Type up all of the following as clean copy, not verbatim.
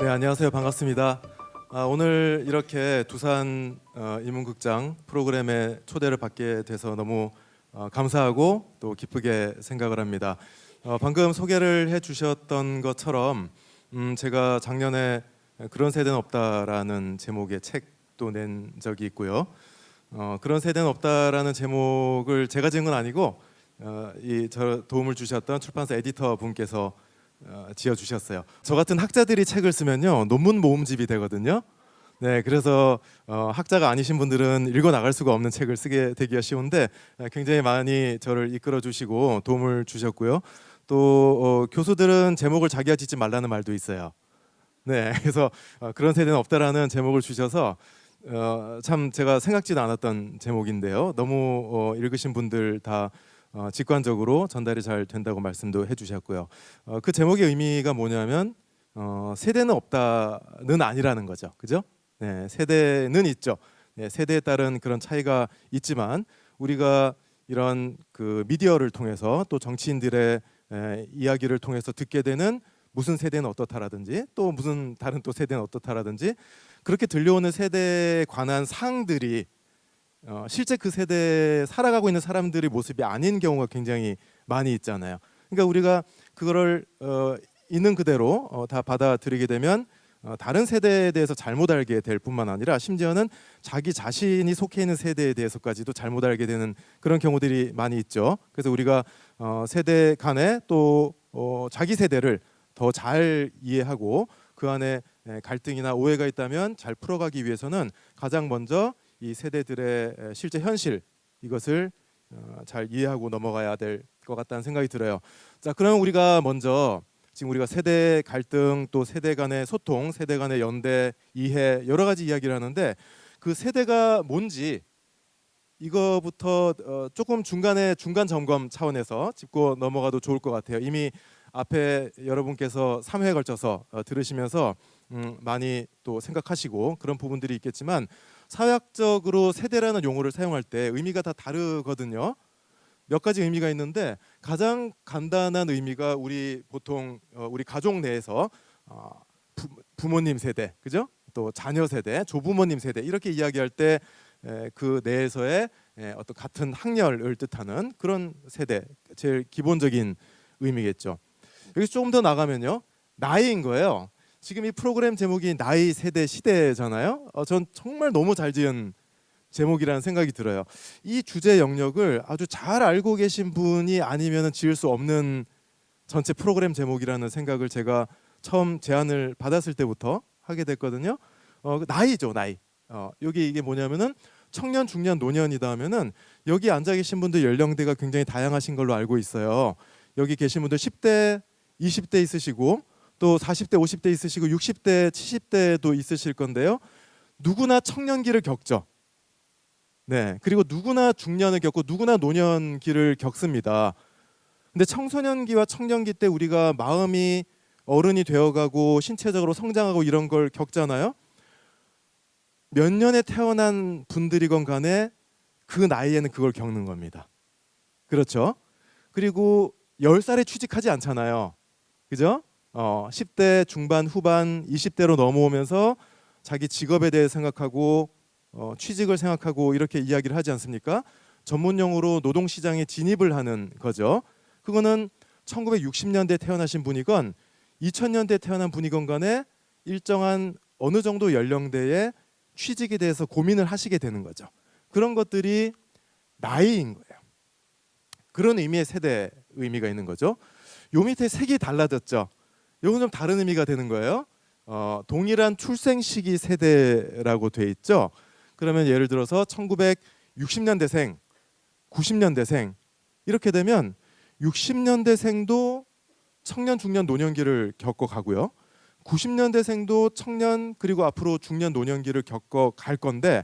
네, 안녕하세요. 반갑습니다. 오늘 이렇게 두산 인문극장 프로그램에 초대를 받게 돼서 너무 감사하고 또 기쁘게 생각을 합니다. 방금 소개를 해주셨던 것처럼 제가 작년에 그런 세대는 없다라는 제목의 책도 낸 적이 있고요. 그런 세대는 없다라는 제목을 제가 지은 건 아니고 저 도움을 주셨던 출판사 에디터 분께서 지어주셨어요. 저 같은 학자들이 책을 쓰면요 논문 모음집이 되거든요. 네, 그래서 학자가 아니신 분들은 읽어 나갈 수가 없는 책을 쓰게 되기가 쉬운데 굉장히 많이 저를 이끌어 주시고 도움을 주셨고요. 또 교수들은 제목을 자기가 짓지 말라는 말도 있어요. 네, 그래서 그런 세대는 없다라는 제목을 주셔서 참 제가 생각지도 않았던 제목인데요. 너무 읽으신 분들 다 직관적으로 전달이 잘 된다고 말씀도 해주셨고요. 그 제목의 의미가 뭐냐면 세대는 없다는 아니라는 거죠. 그죠? 네, 세대는 있죠. 네, 세대에 따른 그런 차이가 있지만 우리가 이런 그 미디어를 통해서 또 정치인들의 이야기를 통해서 듣게 되는 무슨 세대는 어떻다라든지 또 무슨 다른 또 세대는 어떻다라든지 그렇게 들려오는 세대에 관한 사항들이 실제 그 세대에 살아가고 있는 사람들의 모습이 아닌 경우가 굉장히 많이 있잖아요. 그러니까 우리가 그거를 있는 그대로 다 받아들이게 되면 다른 세대에 대해서 잘못 알게 될 뿐만 아니라 심지어는 자기 자신이 속해 있는 세대에 대해서까지도 잘못 알게 되는 그런 경우들이 많이 있죠. 그래서 우리가 세대 간에 또 자기 세대를 더 잘 이해하고 그 안에 갈등이나 오해가 있다면 잘 풀어가기 위해서는 가장 먼저 이 세대들의 실제 현실 이것을 잘 이해하고 넘어가야 될 것 같다는 생각이 들어요. 자, 그럼 우리가 먼저 지금 우리가 세대 갈등 또 세대 간의 소통, 세대 간의 연대, 이해 여러 가지 이야기를 하는데 그 세대가 뭔지 이거부터 조금 중간 점검 차원에서 짚고 넘어가도 좋을 것 같아요. 이미 앞에 여러분께서 3회에 걸쳐서 들으시면서 많이 또 생각하시고 그런 부분들이 있겠지만 사회학적으로 세대라는 용어를 사용할 때 의미가 다 다르거든요. 몇 가지 의미가 있는데 가장 간단한 의미가 우리 보통 우리 가족 내에서 부모님 세대, 그죠? 또 자녀 세대, 조부모님 세대 이렇게 이야기할 때 그 내에서의 어떤 같은 학렬을 뜻하는 그런 세대, 제일 기본적인 의미겠죠. 여기서 조금 더 나가면요, 나이인 거예요. 지금 이 프로그램 제목이 나이, 세대, 시대잖아요. 전 정말 너무 잘 지은 제목이라는 생각이 들어요. 이 주제 영역을 아주 잘 알고 계신 분이 아니면 지을 수 없는 전체 프로그램 제목이라는 생각을 제가 처음 제안을 받았을 때부터 하게 됐거든요. 나이죠, 나이. 여기 이게 뭐냐면은 청년, 중년, 노년이다 하면은 여기 앉아 계신 분들 연령대가 굉장히 다양하신 걸로 알고 있어요. 여기 계신 분들 10대, 20대 있으시고 또 40대, 50대 있으시고 60대, 70대도 있으실 건데요. 누구나 청년기를 겪죠. 네, 그리고 누구나 중년을 겪고 누구나 노년기를 겪습니다. 근데 청소년기와 청년기 때 우리가 마음이 어른이 되어가고 신체적으로 성장하고 이런 걸 겪잖아요. 몇 년에 태어난 분들이건 간에 그 나이에는 그걸 겪는 겁니다. 그렇죠? 그리고 10살에 취직하지 않잖아요. 그죠? 10대 중반 후반 20대로 넘어오면서 자기 직업에 대해 생각하고 취직을 생각하고 이렇게 이야기를 하지 않습니까? 전문용어로 노동시장에 진입을 하는 거죠. 그거는 1960년대 태어나신 분이건 2000년대 태어난 분이건 간에 일정한 어느 정도 연령대에 취직에 대해서 고민을 하시게 되는 거죠. 그런 것들이 나이인 거예요. 그런 의미의 세대 의미가 있는 거죠. 요 밑에 색이 달라졌죠. 이건 좀 다른 의미가 되는 거예요. 동일한 출생 시기 세대라고 돼 있죠. 그러면 예를 들어서 1960년대생, 90년대생 이렇게 되면 60년대생도 청년, 중년, 노년기를 겪어가고요. 90년대생도 청년 그리고 앞으로 중년, 노년기를 겪어갈 건데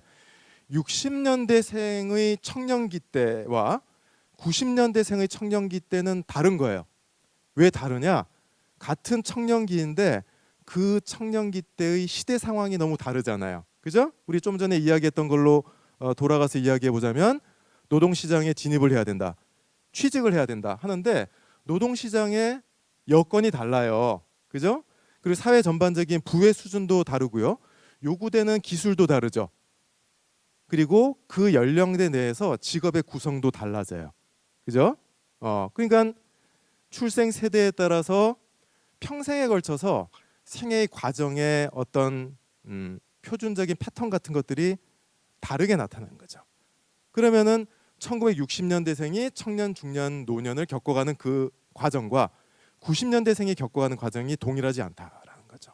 60년대생의 청년기 때와 90년대생의 청년기 때는 다른 거예요. 왜 다르냐? 같은 청년기인데 그 청년기 때의 시대 상황이 너무 다르잖아요. 그죠? 우리 좀 전에 이야기했던 걸로 돌아가서 이야기해 보자면 노동시장에 진입을 해야 된다. 취직을 해야 된다 하는데 노동시장의 여건이 달라요. 그죠? 그리고 사회 전반적인 부의 수준도 다르고요. 요구되는 기술도 다르죠. 그리고 그 연령대 내에서 직업의 구성도 달라져요. 그죠? 그러니까 출생 세대에 따라서 평생에 걸쳐서 생애의 과정에 어떤 표준적인 패턴 같은 것들이 다르게 나타나는 거죠. 그러면은 1960년대생이 청년, 중년, 노년을 겪어가는 그 과정과 90년대생이 겪어가는 과정이 동일하지 않다라는 거죠.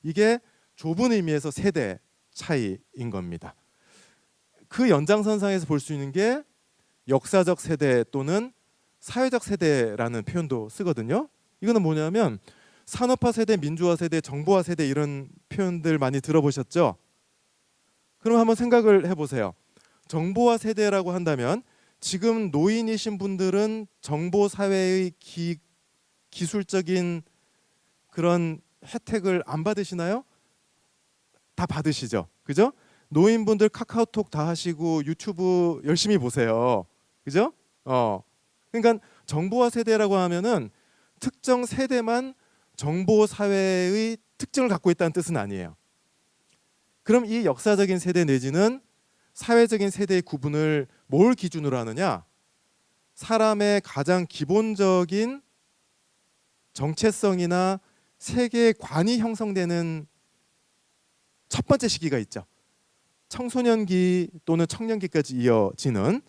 이게 좁은 의미에서 세대 차이인 겁니다. 그 연장선상에서 볼 수 있는 게 역사적 세대 또는 사회적 세대라는 표현도 쓰거든요. 이거는 뭐냐면 산업화 세대, 민주화 세대, 정보화 세대 이런 표현들 많이 들어보셨죠? 그럼 한번 생각을 해보세요. 정보화 세대라고 한다면 지금 노인이신 분들은 정보 사회의 기술적인 그런 혜택을 안 받으시나요? 다 받으시죠. 그죠? 노인분들 카카오톡 다 하시고 유튜브 열심히 보세요. 그죠? 그러니까 정보화 세대라고 하면은 특정 세대만 정보 사회의 특징을 갖고 있다는 뜻은 아니에요. 그럼 이 역사적인 세대 내지는 사회적인 세대의 구분을 뭘 기준으로 하느냐? 사람의 가장 기본적인 정체성이나 세계관이 형성되는 첫 번째 시기가 있죠. 청소년기 또는 청년기까지 이어지는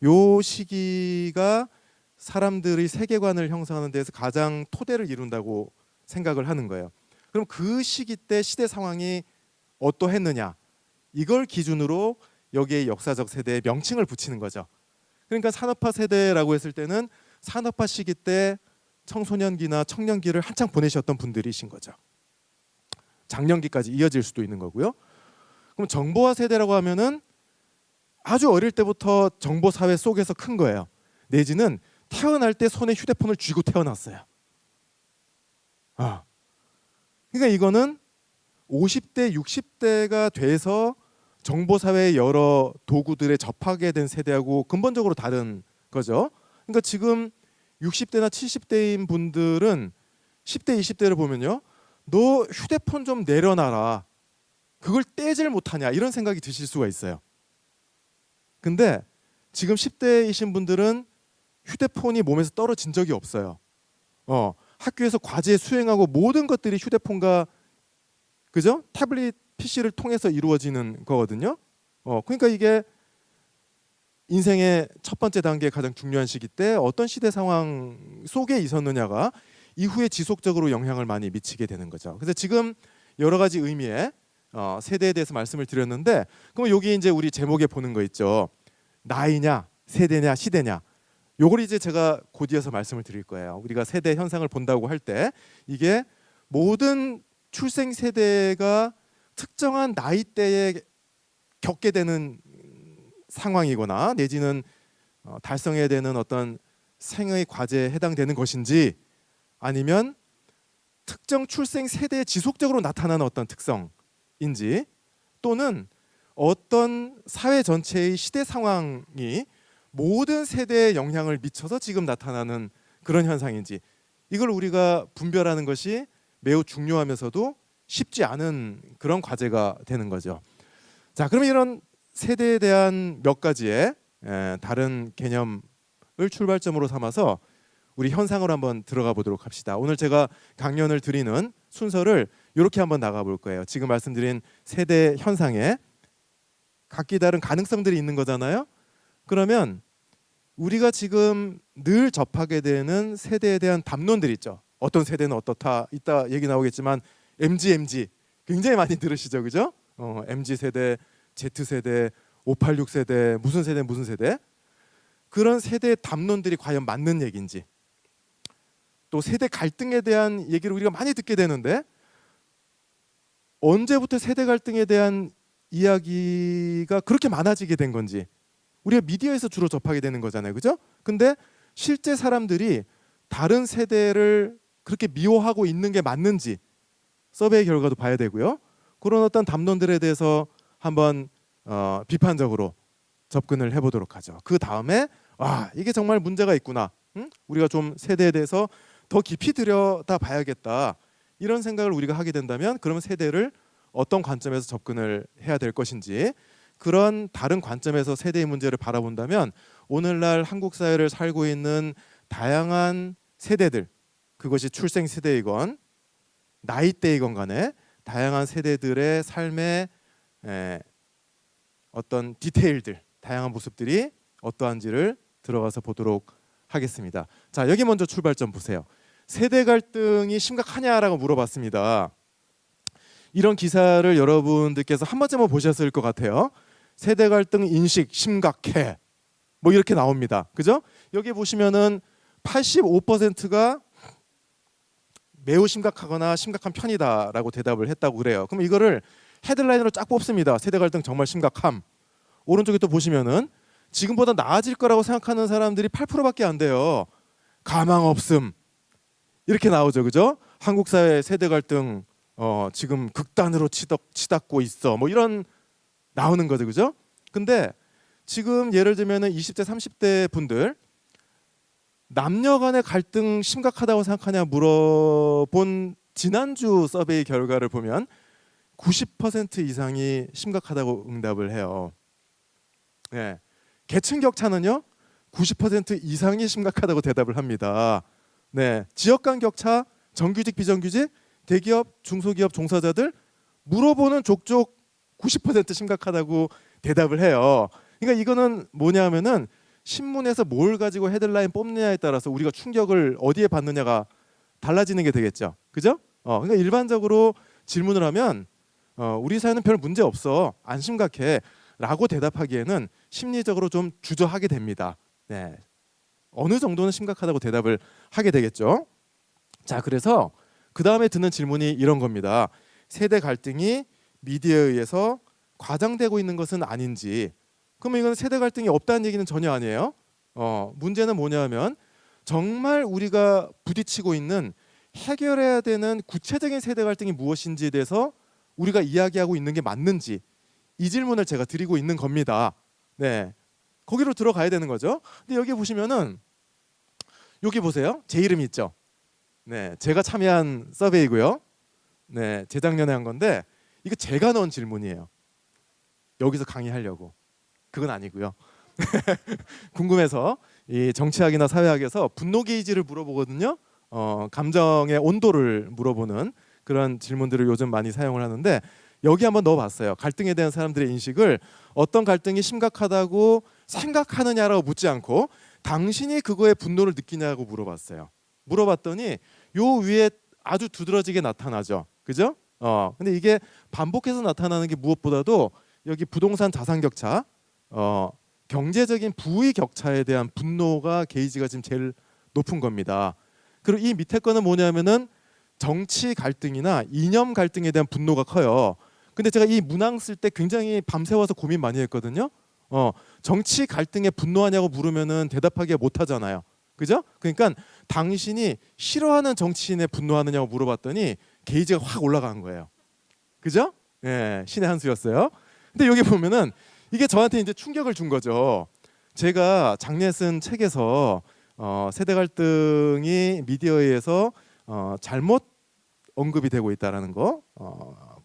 요 시기가 사람들의 세계관을 형성하는 데서 가장 토대를 이룬다고 생각을 하는 거예요. 그럼 그 시기 때 시대 상황이 어떠했느냐, 이걸 기준으로 여기에 역사적 세대의 명칭을 붙이는 거죠. 그러니까 산업화 세대라고 했을 때는 산업화 시기 때 청소년기나 청년기를 한창 보내셨던 분들이신 거죠. 장년기까지 이어질 수도 있는 거고요. 그럼 정보화 세대라고 하면은 아주 어릴 때부터 정보 사회 속에서 큰 거예요. 내지는 태어날 때 손에 휴대폰을 쥐고 태어났어요. 그러니까 이거는 50대, 60대가 돼서 정보 사회의 여러 도구들에 접하게 된 세대하고 근본적으로 다른 거죠. 그러니까 지금 60대나 70대인 분들은 10대, 20대를 보면요, 너 휴대폰 좀 내려놔라, 그걸 떼질 못하냐, 이런 생각이 드실 수가 있어요. 근데 지금 10대이신 분들은 휴대폰이 몸에서 떨어진 적이 없어요. 학교에서 과제 수행하고 모든 것들이 휴대폰과 그죠? 태블릿 PC를 통해서 이루어지는 거거든요. 그러니까 이게 인생의 첫 번째 단계 가장 중요한 시기 때 어떤 시대 상황 속에 있었느냐가 이후에 지속적으로 영향을 많이 미치게 되는 거죠. 그래서 지금 여러 가지 의미의 세대에 대해서 말씀을 드렸는데, 그럼 여기 이제 우리 제목에 보는 거 있죠. 나이냐, 세대냐, 시대냐. 요걸 이제 제가 곧 이어서 말씀을 드릴 거예요. 우리가 세대 현상을 본다고 할 때 이게 모든 출생 세대가 특정한 나이대에 겪게 되는 상황이거나 내지는 달성해야 되는 어떤 생의 과제에 해당되는 것인지, 아니면 특정 출생 세대에 지속적으로 나타나는 어떤 특성인지, 또는 어떤 사회 전체의 시대 상황이 모든 세대에 영향을 미쳐서 지금 나타나는 그런 현상인지, 이걸 우리가 분별하는 것이 매우 중요하면서도 쉽지 않은 그런 과제가 되는 거죠. 자, 그럼 이런 세대에 대한 몇 가지의 다른 개념을 출발점으로 삼아서 우리 현상으로 한번 들어가 보도록 합시다. 오늘 제가 강연을 드리는 순서를 이렇게 한번 나가 볼 거예요. 지금 말씀드린 세대 현상에 각기 다른 가능성들이 있는 거잖아요. 그러면 우리가 지금 늘 접하게 되는 세대에 대한 담론들 있죠. 어떤 세대는 어떻다, 이따 얘기 나오겠지만 MG 굉장히 많이 들으시죠, 그죠? MG 세대, Z 세대, 586 세대, 무슨 세대, 그런 세대의 담론들이 과연 맞는 얘기인지, 또 세대 갈등에 대한 얘기를 우리가 많이 듣게 되는데 언제부터 세대 갈등에 대한 이야기가 그렇게 많아지게 된 건지, 우리가 미디어에서 주로 접하게 되는 거잖아요, 그죠? 근데 실제 사람들이 다른 세대를 그렇게 미워하고 있는 게 맞는지 서베이 결과도 봐야 되고요. 그런 어떤 담론들에 대해서 한번 비판적으로 접근을 해보도록 하죠. 그 다음에 이게 정말 문제가 있구나, 우리가 좀 세대에 대해서 더 깊이 들여다 봐야겠다, 이런 생각을 우리가 하게 된다면 그러면 세대를 어떤 관점에서 접근을 해야 될 것인지, 그런 다른 관점에서 세대의 문제를 바라본다면 오늘날 한국 사회를 살고 있는 다양한 세대들, 그것이 출생 세대이건 나이대이건 간에 다양한 세대들의 삶의 어떤 디테일들, 다양한 모습들이 어떠한지를 들어가서 보도록 하겠습니다. 자, 여기 먼저 출발점 보세요. 세대 갈등이 심각하냐라고 물어봤습니다. 이런 기사를 여러분들께서 한 번쯤은 보셨을 것 같아요. 세대 갈등 인식 심각해, 뭐 이렇게 나옵니다. 그죠? 여기 보시면은 85%가 매우 심각하거나 심각한 편이다라고 대답을 했다고 그래요. 그럼 이거를 헤드라인으로 쫙 뽑습니다. 세대 갈등 정말 심각함. 오른쪽에 또 보시면은 지금보다 나아질 거라고 생각하는 사람들이 8%밖에 안 돼요. 가망 없음. 이렇게 나오죠. 그죠? 한국 사회 세대 갈등 지금 극단으로 치닫고 있어. 뭐 이런 나오는 거죠. 그죠? 근데 지금 예를 들면은 20대 30대 분들 남녀 간의 갈등 심각하다고 생각하냐 물어본 지난주 서베이 결과를 보면 90% 이상이 심각하다고 응답을 해요. 네. 계층 격차는요 90% 이상이 심각하다고 대답을 합니다. 네. 지역 간 격차, 정규직 비정규직, 대기업, 중소기업 종사자들 물어보는 족족 90% 심각하다고 대답을 해요. 그러니까 이거는 뭐냐면은 신문에서 뭘 가지고 헤드라인 뽑느냐에 따라서 우리가 충격을 어디에 받느냐가 달라지는 게 되겠죠. 그죠? 그러니까 일반적으로 질문을 하면 우리 사회는 별 문제 없어, 안 심각해 라고 대답하기에는 심리적으로 좀 주저하게 됩니다. 네. 어느 정도는 심각하다고 대답을 하게 되겠죠. 자, 그래서 그 다음에 드는 질문이 이런 겁니다. 세대 갈등이 미디어에 의해서 과장되고 있는 것은 아닌지. 그러면 이건 세대 갈등이 없다는 얘기는 전혀 아니에요. 문제는 뭐냐면 정말 우리가 부딪히고 있는 해결해야 되는 구체적인 세대 갈등이 무엇인지에 대해서 우리가 이야기하고 있는 게 맞는지, 이 질문을 제가 드리고 있는 겁니다. 네, 거기로 들어가야 되는 거죠. 근데 여기 보시면은 여기 보세요. 제 이름이 있죠. 네, 제가 참여한 서베이고요. 네, 재작년에 한 건데 이거 제가 넣은 질문이에요. 여기서 강의하려고. 그건 아니고요. 궁금해서 이 정치학이나 사회학에서 분노 게이지를 물어보거든요. 감정의 온도를 물어보는 그런 질문들을 요즘 많이 사용을 하는데 여기 한번 넣어봤어요. 갈등에 대한 사람들의 인식을 어떤 갈등이 심각하다고 생각하느냐라고 묻지 않고 당신이 그거에 분노를 느끼냐고 물어봤어요. 물어봤더니 요 위에 아주 두드러지게 나타나죠. 그죠? 근데 이게 반복해서 나타나는 게 무엇보다도 여기 부동산 자산 격차, 경제적인 부의 격차에 대한 분노가 게이지가 지금 제일 높은 겁니다. 그리고 이 밑에 거는 뭐냐면은 정치 갈등이나 이념 갈등에 대한 분노가 커요. 근데 제가 이 문항 쓸 때 굉장히 밤새워서 고민 많이 했거든요. 정치 갈등에 분노하냐고 물으면은 대답하기가 못하잖아요. 그죠? 그러니까 당신이 싫어하는 정치인에 분노하느냐고 물어봤더니 게이지가 확 올라간 거예요. 그죠? 예, 신의 한 수였어요. 근데 여기 보면은 이게 저한테 이제 충격을 준 거죠. 제가 작년에 쓴 책에서 세대 갈등이 미디어에 의해서 잘못 언급이 되고 있다라는 거,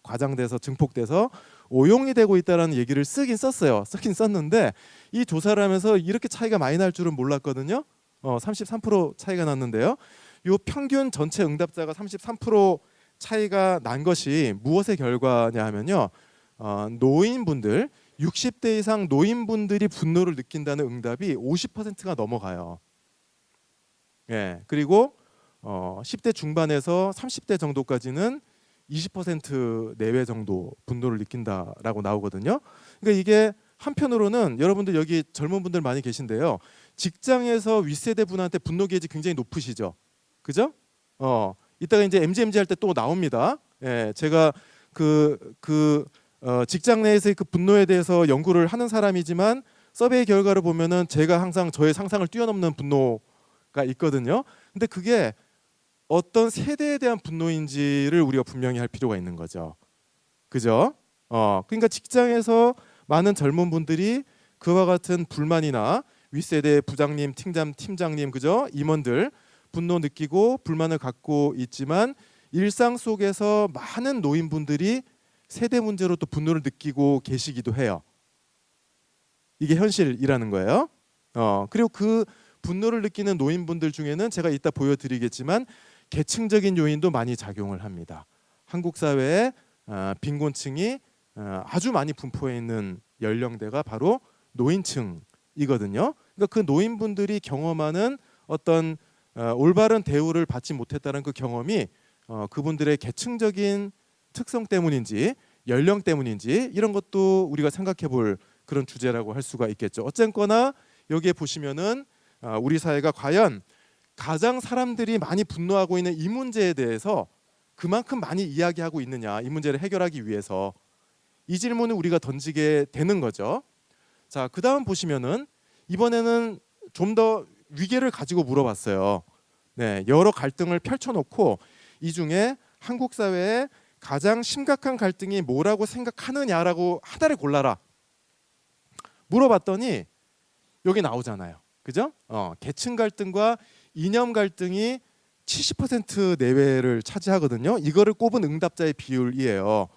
과장돼서 증폭돼서 오용이 되고 있다라는 얘기를 쓰긴 썼어요. 쓰긴 썼는데 이 조사를 하면서 이렇게 차이가 많이 날 줄은 몰랐거든요. 33% 차이가 났는데요. 요 평균 전체 응답자가 33% 차이가 난 것이 무엇의 결과냐 하면요. 노인분들 60대 이상 노인분들이 분노를 느낀다는 응답이 50%가 넘어가요. 예, 그리고 10대 중반에서 30대 정도까지는 20% 내외 정도 분노를 느낀다라고 나오거든요. 그러니까 이게 한편으로는 여러분들 여기 젊은 분들 많이 계신데요. 직장에서 윗세대 분한테 분노 게이지 굉장히 높으시죠. 그죠? 이따가 이제 MGMG 할 때 또 나옵니다. 예, 제가 직장 내에서의 그 분노에 대해서 연구를 하는 사람이지만 서베이 결과를 보면은 제가 항상 저의 상상을 뛰어넘는 분노가 있거든요. 근데 그게 어떤 세대에 대한 분노인지를 우리가 분명히 할 필요가 있는 거죠. 그죠? 그러니까 직장에서 많은 젊은 분들이 그와 같은 불만이나 윗세대 부장님, 팀장님, 그죠? 임원들 분노 느끼고 불만을 갖고 있지만 일상 속에서 많은 노인분들이 세대 문제로 또 분노를 느끼고 계시기도 해요. 이게 현실이라는 거예요. 그리고 그 분노를 느끼는 노인분들 중에는 제가 이따 보여드리겠지만 계층적인 요인도 많이 작용을 합니다. 한국 사회에 빈곤층이 아주 많이 분포해 있는 연령대가 바로 노인층이거든요. 그러니까 그 노인분들이 경험하는 어떤 올바른 대우를 받지 못했다는 그 경험이 그분들의 계층적인 특성 때문인지 연령 때문인지 이런 것도 우리가 생각해 볼 그런 주제라고 할 수가 있겠죠. 어쨌거나 여기에 보시면은 우리 사회가 과연 가장 사람들이 많이 분노하고 있는 이 문제에 대해서 그만큼 많이 이야기하고 있느냐, 이 문제를 해결하기 위해서 이 질문을 우리가 던지게 되는 거죠. 자, 그다음 보시면은 이번에는 좀 더 위계를 가지고 물어봤어요. 네, 여러 갈등을 펼쳐놓고 이 중에 한국 사회에 가장 심각한 갈등이 뭐라고 생각하느냐라고 하나를 골라라. 물어봤더니 여기 나오잖아요. 그죠? 계층 갈등과 이념 갈등이 70% 내외를 차지하거든요. 이거를 꼽은 응답자의 비율이에요.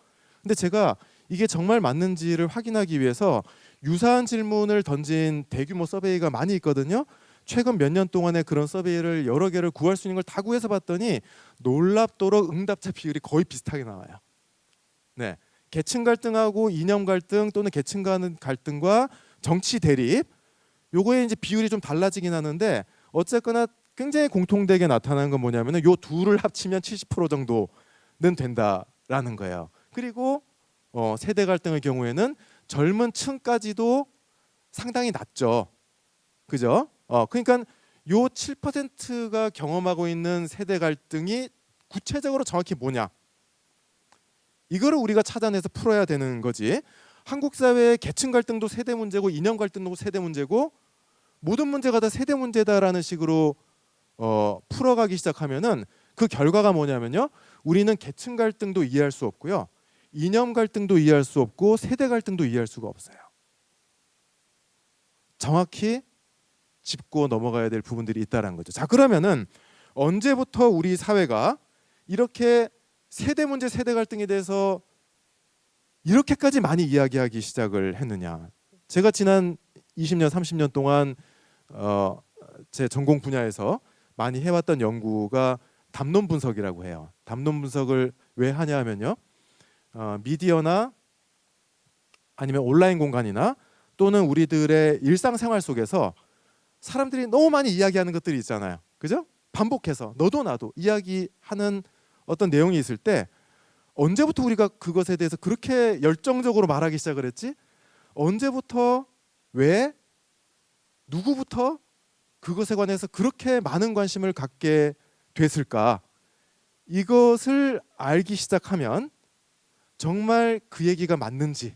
근데 제가 이게 정말 맞는지를 확인하기 위해서 유사한 질문을 던진 대규모 서베이가 많이 있거든요. 최근 몇 년 동안에 그런 서베이를 여러 개를 구할 수 있는 걸 다 구해서 봤더니 놀랍도록 응답자 비율이 거의 비슷하게 나와요. 네, 계층 갈등하고 이념 갈등 또는 계층 간 갈등과 정치 대립 요거에 이제 비율이 좀 달라지긴 하는데 어쨌거나 굉장히 공통되게 나타나는 건 뭐냐면은 요 둘을 합치면 70% 정도는 된다라는 거예요. 그리고 세대 갈등의 경우에는 젊은 층까지도 상당히 낮죠. 그죠? 그러니까 요 7%가 경험하고 있는 세대 갈등이 구체적으로 정확히 뭐냐? 이거를 우리가 찾아내서 풀어야 되는 거지. 한국 사회의 계층 갈등도 세대 문제고 이념 갈등도 세대 문제고 모든 문제가 다 세대 문제다라는 식으로 풀어가기 시작하면은 그 결과가 뭐냐면요. 우리는 계층 갈등도 이해할 수 없고요. 이념 갈등도 이해할 수 없고 세대 갈등도 이해할 수가 없어요. 정확히 짚고 넘어가야 될 부분들이 있다는 거죠. 자, 그러면은 언제부터 우리 사회가 이렇게 세대 문제, 세대 갈등에 대해서 이렇게까지 많이 이야기하기 시작을 했느냐? 제가 지난 20년, 30년 동안 제 전공 분야에서 많이 해왔던 연구가 담론 분석이라고 해요. 담론 분석을 왜 하냐 하면요. 미디어나 아니면 온라인 공간이나 또는 우리들의 일상생활 속에서 사람들이 너무 많이 이야기하는 것들이 있잖아요. 그죠? 반복해서 너도 나도 이야기하는 어떤 내용이 있을 때 언제부터 우리가 그것에 대해서 그렇게 열정적으로 말하기 시작을 했지? 언제부터 왜 누구부터 그것에 관해서 그렇게 많은 관심을 갖게 됐을까? 이것을 알기 시작하면 정말 그 얘기가 맞는지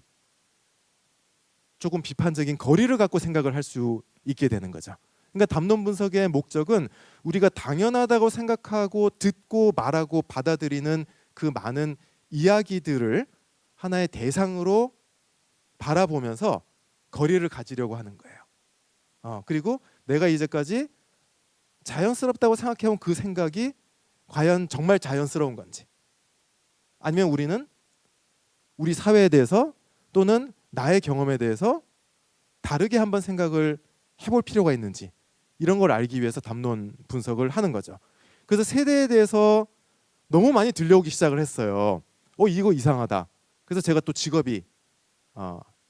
조금 비판적인 거리를 갖고 생각을 할 수 있게 되는 거죠. 그러니까 담론 분석의 목적은 우리가 당연하다고 생각하고 듣고 말하고 받아들이는 그 많은 이야기들을 하나의 대상으로 바라보면서 거리를 가지려고 하는 거예요. 그리고 내가 이제까지 자연스럽다고 생각해온 그 생각이 과연 정말 자연스러운 건지, 아니면 우리는 우리 사회에 대해서 또는 나의 경험에 대해서 다르게 한번 생각을 해볼 필요가 있는지, 이런 걸 알기 위해서 담론 분석을 하는 거죠. 그래서 세대에 대해서 너무 많이 들려오기 시작을 했어요. 이거 이상하다. 그래서 제가 또 직업이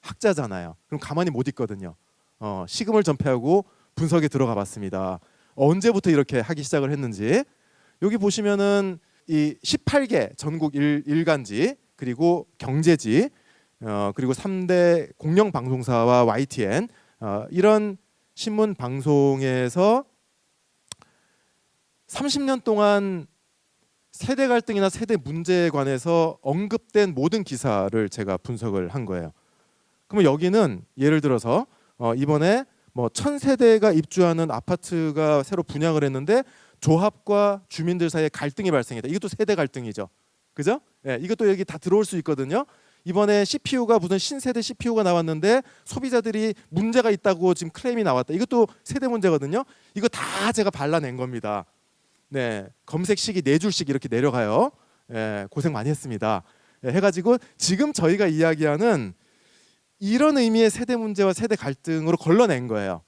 학자잖아요. 그럼 가만히 못 있거든요. 시금을 전폐하고 분석에 들어가 봤습니다. 언제부터 이렇게 하기 시작을 했는지. 여기 보시면은 이 18개 전국 일간지, 그리고 경제지, 그리고 3대 공영 방송사와 YTN 이런 신문 방송에서 30년 동안 세대 갈등이나 세대 문제에 관해서 언급된 모든 기사를 제가 분석을 한 거예요. 그러면 여기는 예를 들어서 이번에 1000세대가 입주하는 아파트가 새로 분양을 했는데 조합과 주민들 사이에 갈등이 발생했다. 이것도 세대 갈등이죠. 그죠? 예, 이것도 여기 다 들어올 수 있거든요. 이번에 CPU가 무슨 신세대 CPU가 나왔는데 소비자들이 문제가 있다고 지금 클레임이 나왔다. 이것도 세대 문제거든요. 이거 다 제가 발라낸 겁니다. 네, 검색식이 4줄씩 이렇게 내려가요. 고생 많이 했습니다. 해가지고 지금 저희가 이야기하는 이런 의미의 세대 문제와 세대 갈등으로 걸러낸 거예요.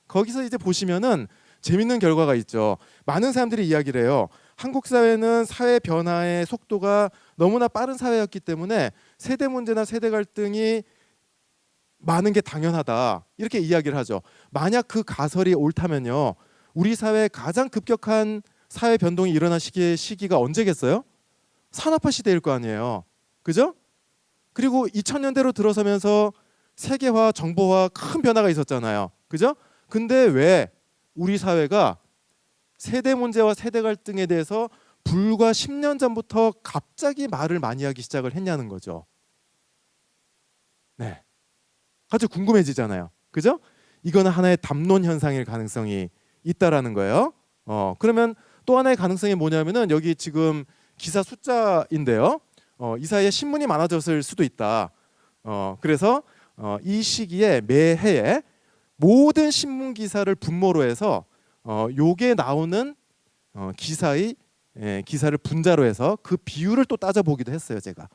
거기서 이제 보시면은 재밌는 결과가 있죠. 많은 사람들이 이야기를 해요. 한국 사회는 사회 변화의 속도가 너무나 빠른 사회였기 때문에 세대 문제나 세대 갈등이 많은 게 당연하다, 이렇게 이야기를 하죠. 만약 그 가설이 옳다면요, 우리 사회에 가장 급격한 사회 변동이 일어난 시기가 언제겠어요? 산업화 시대일 거 아니에요. 그죠? 그리고 2000년대로 들어서면서 세계화, 정보화 큰 변화가 있었잖아요. 그죠? 근데 왜 우리 사회가 세대 문제와 세대 갈등에 대해서 불과 10년 전부터 갑자기 말을 많이 하기 시작을 했냐는 거죠. 네. 아주 궁금해지잖아요. 그죠? 이거는 하나의 담론 현상일 가능성이 있다라는 거예요. 그러면 또 하나의 가능성이 뭐냐면은 여기 지금 기사 숫자인데요. 이 사이에 신문이 많아졌을 수도 있다. 그래서 이 시기에 매해에 모든 신문 기사를 분모로 해서 요게 나오는 기사를 분자로 해서 그 비율을 또 따져보기도 했어요. 제가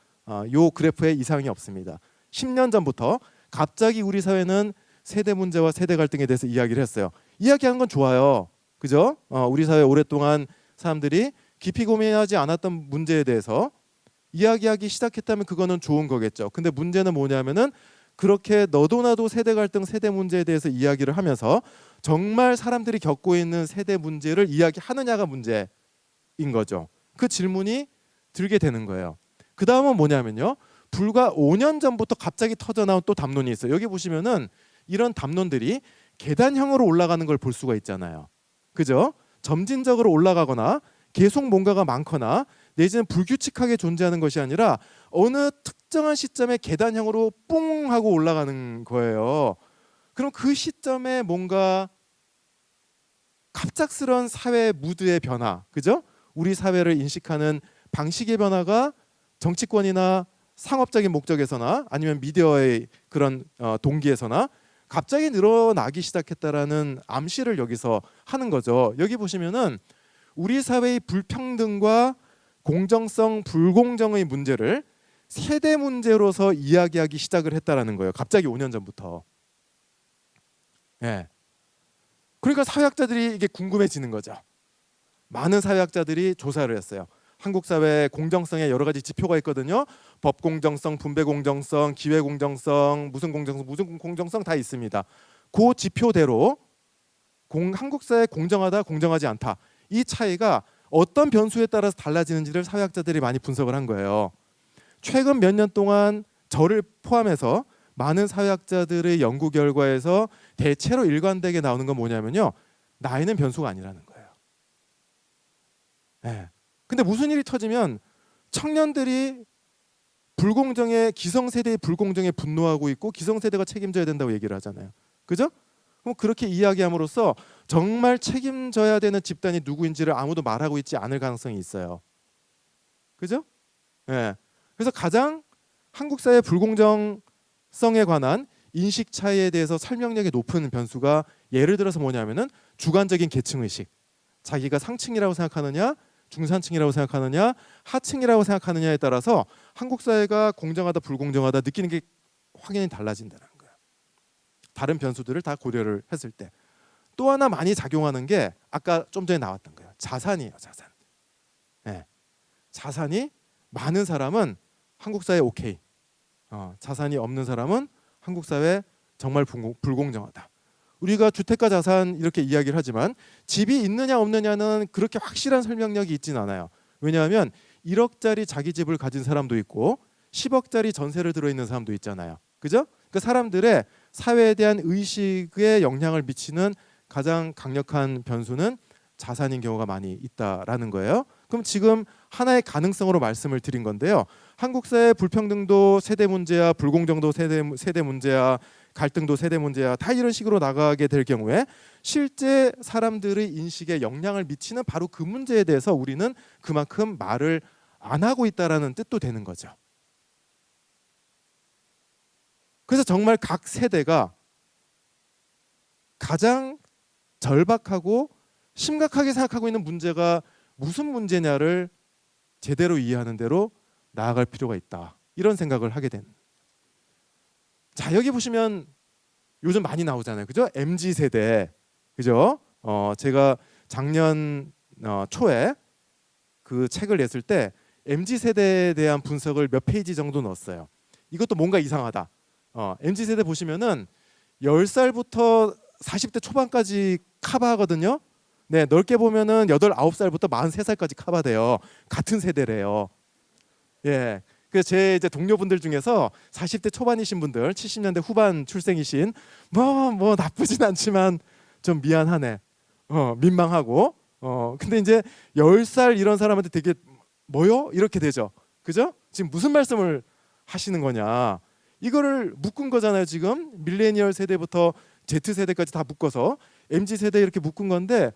요 그래프에 이상이 없습니다. 10년 전부터 갑자기 우리 사회는 세대 문제와 세대 갈등에 대해서 이야기를 했어요. 이야기하는 건 좋아요. 그죠? 우리 사회 오랫동안 사람들이 깊이 고민하지 않았던 문제에 대해서 이야기하기 시작했다면 그거는 좋은 거겠죠. 근데 문제는 뭐냐면은 그렇게 너도 나도 세대 갈등, 세대 문제에 대해서 이야기를 하면서 정말 사람들이 겪고 있는 세대 문제를 이야기하느냐가 문제인 거죠. 그 질문이 들게 되는 거예요. 그 다음은 뭐냐면요, 불과 5년 전부터 갑자기 터져나온 또 담론이 있어요. 여기 보시면은 이런 담론들이 계단형으로 올라가는 걸 볼 수가 있잖아요. 그죠? 점진적으로 올라가거나 계속 뭔가가 많거나 내지는 불규칙하게 존재하는 것이 아니라 어느 특정한 시점에 계단형으로 뿡 하고 올라가는 거예요. 그럼 그 시점에 뭔가 갑작스런 사회 무드의 변화, 그죠? 우리 사회를 인식하는 방식의 변화가 정치권이나 상업적인 목적에서나 아니면 미디어의 그런 동기에서나 갑자기 늘어나기 시작했다라는 암시를 여기서 하는 거죠. 여기 보시면은 우리 사회의 불평등과 공정성, 불공정의 문제를 세대 문제로서 이야기하기 시작을 했다라는 거예요. 갑자기 5년 전부터. 그러니까 사회학자들이 이게 궁금해지는 거죠. 많은 사회학자들이 조사를 했어요. 한국 사회의 공정성에 여러 가지 지표가 있거든요. 법 공정성, 분배 공정성, 기회 공정성, 무슨 공정성 다 있습니다. 그 지표대로 한국 사회 공정하다, 공정하지 않다, 이 차이가 어떤 변수에 따라서 달라지는지를 사회학자들이 많이 분석을 한 거예요. 최근 몇 년 동안 저를 포함해서 많은 사회학자들의 연구 결과에서 대체로 일관되게 나오는 건 뭐냐면요, 나이는 변수가 아니라는 거예요. 근데 무슨 일이 터지면 청년들이 기성세대의 불공정에 분노하고 있고 기성세대가 책임져야 된다고 얘기를 하잖아요. 그죠? 그럼 그렇게 이야기함으로써 정말 책임져야 되는 집단이 누구인지를 아무도 말하고 있지 않을 가능성이 있어요. 그죠? 그래서 가장 한국 사회 불공정성에 관한 인식 차이에 대해서 설명력이 높은 변수가 예를 들어서 뭐냐면은 주관적인 계층의식. 자기가 상층이라고 생각하느냐, 중산층이라고 생각하느냐, 하층이라고 생각하느냐에 따라서 한국 사회가 공정하다, 불공정하다 느끼는 게 확연히 달라진다는 거예요. 다른 변수들을 다 고려를 했을 때. 또 하나 많이 작용하는 게 아까 좀 전에 나왔던 거예요. 자산이에요. 자산. 자산이 많은 사람은 한국 사회 오케이. 자산이 없는 사람은 한국 사회 정말 불공정하다. 우리가 주택가 자산 이렇게 이야기를 하지만 집이 있느냐 없느냐는 그렇게 확실한 설명력이 있지는 않아요. 왜냐하면 1억짜리 자기 집을 가진 사람도 있고 10억짜리 전세를 들어있는 사람도 있잖아요. 그죠? 그 사람들의 사회에 대한 의식에 영향을 미치는 가장 강력한 변수는 자산인 경우가 많이 있다라는 거예요. 그럼 지금 하나의 가능성으로 말씀을 드린 건데요. 한국 사회 불평등도 세대 문제야, 불공정도 세대 문제야, 갈등도 세대 문제야, 다 이런 식으로 나가게 될 경우에 실제 사람들의 인식에 영향을 미치는 바로 그 문제에 대해서 우리는 그만큼 말을 안 하고 있다라는 뜻도 되는 거죠. 그래서 정말 각 세대가 가장 절박하고 심각하게 생각하고 있는 문제가 무슨 문제냐를 제대로 이해하는 대로 나아갈 필요가 있다. 이런 생각을 하게 된. 자, 여기 보시면 요즘 많이 나오잖아요. 그죠? MZ 세대. 그죠? 제가 작년 초에 그 책을 냈을 때 MZ 세대에 대한 분석을 몇 페이지 정도 넣었어요. 이것도 뭔가 이상하다. MZ 세대 보시면은 10살부터 40대 초반까지 커버하거든요. 네, 넓게 보면은 8, 9살부터 43살까지 커버돼요. 같은 세대래요. 예. 그래서 제 이제 동료분들 중에서 40대 초반이신 분들, 70년대 후반 출생이신 뭐 나쁘진 않지만 좀 미안하네. 민망하고. 근데 이제 10살 이런 사람한테 되게 뭐요? 이렇게 되죠. 그죠? 지금 무슨 말씀을 하시는 거냐? 이거를 묶은 거잖아요, 지금. 밀레니얼 세대부터 Z 세대까지 다 묶어서 MZ 세대 이렇게 묶은 건데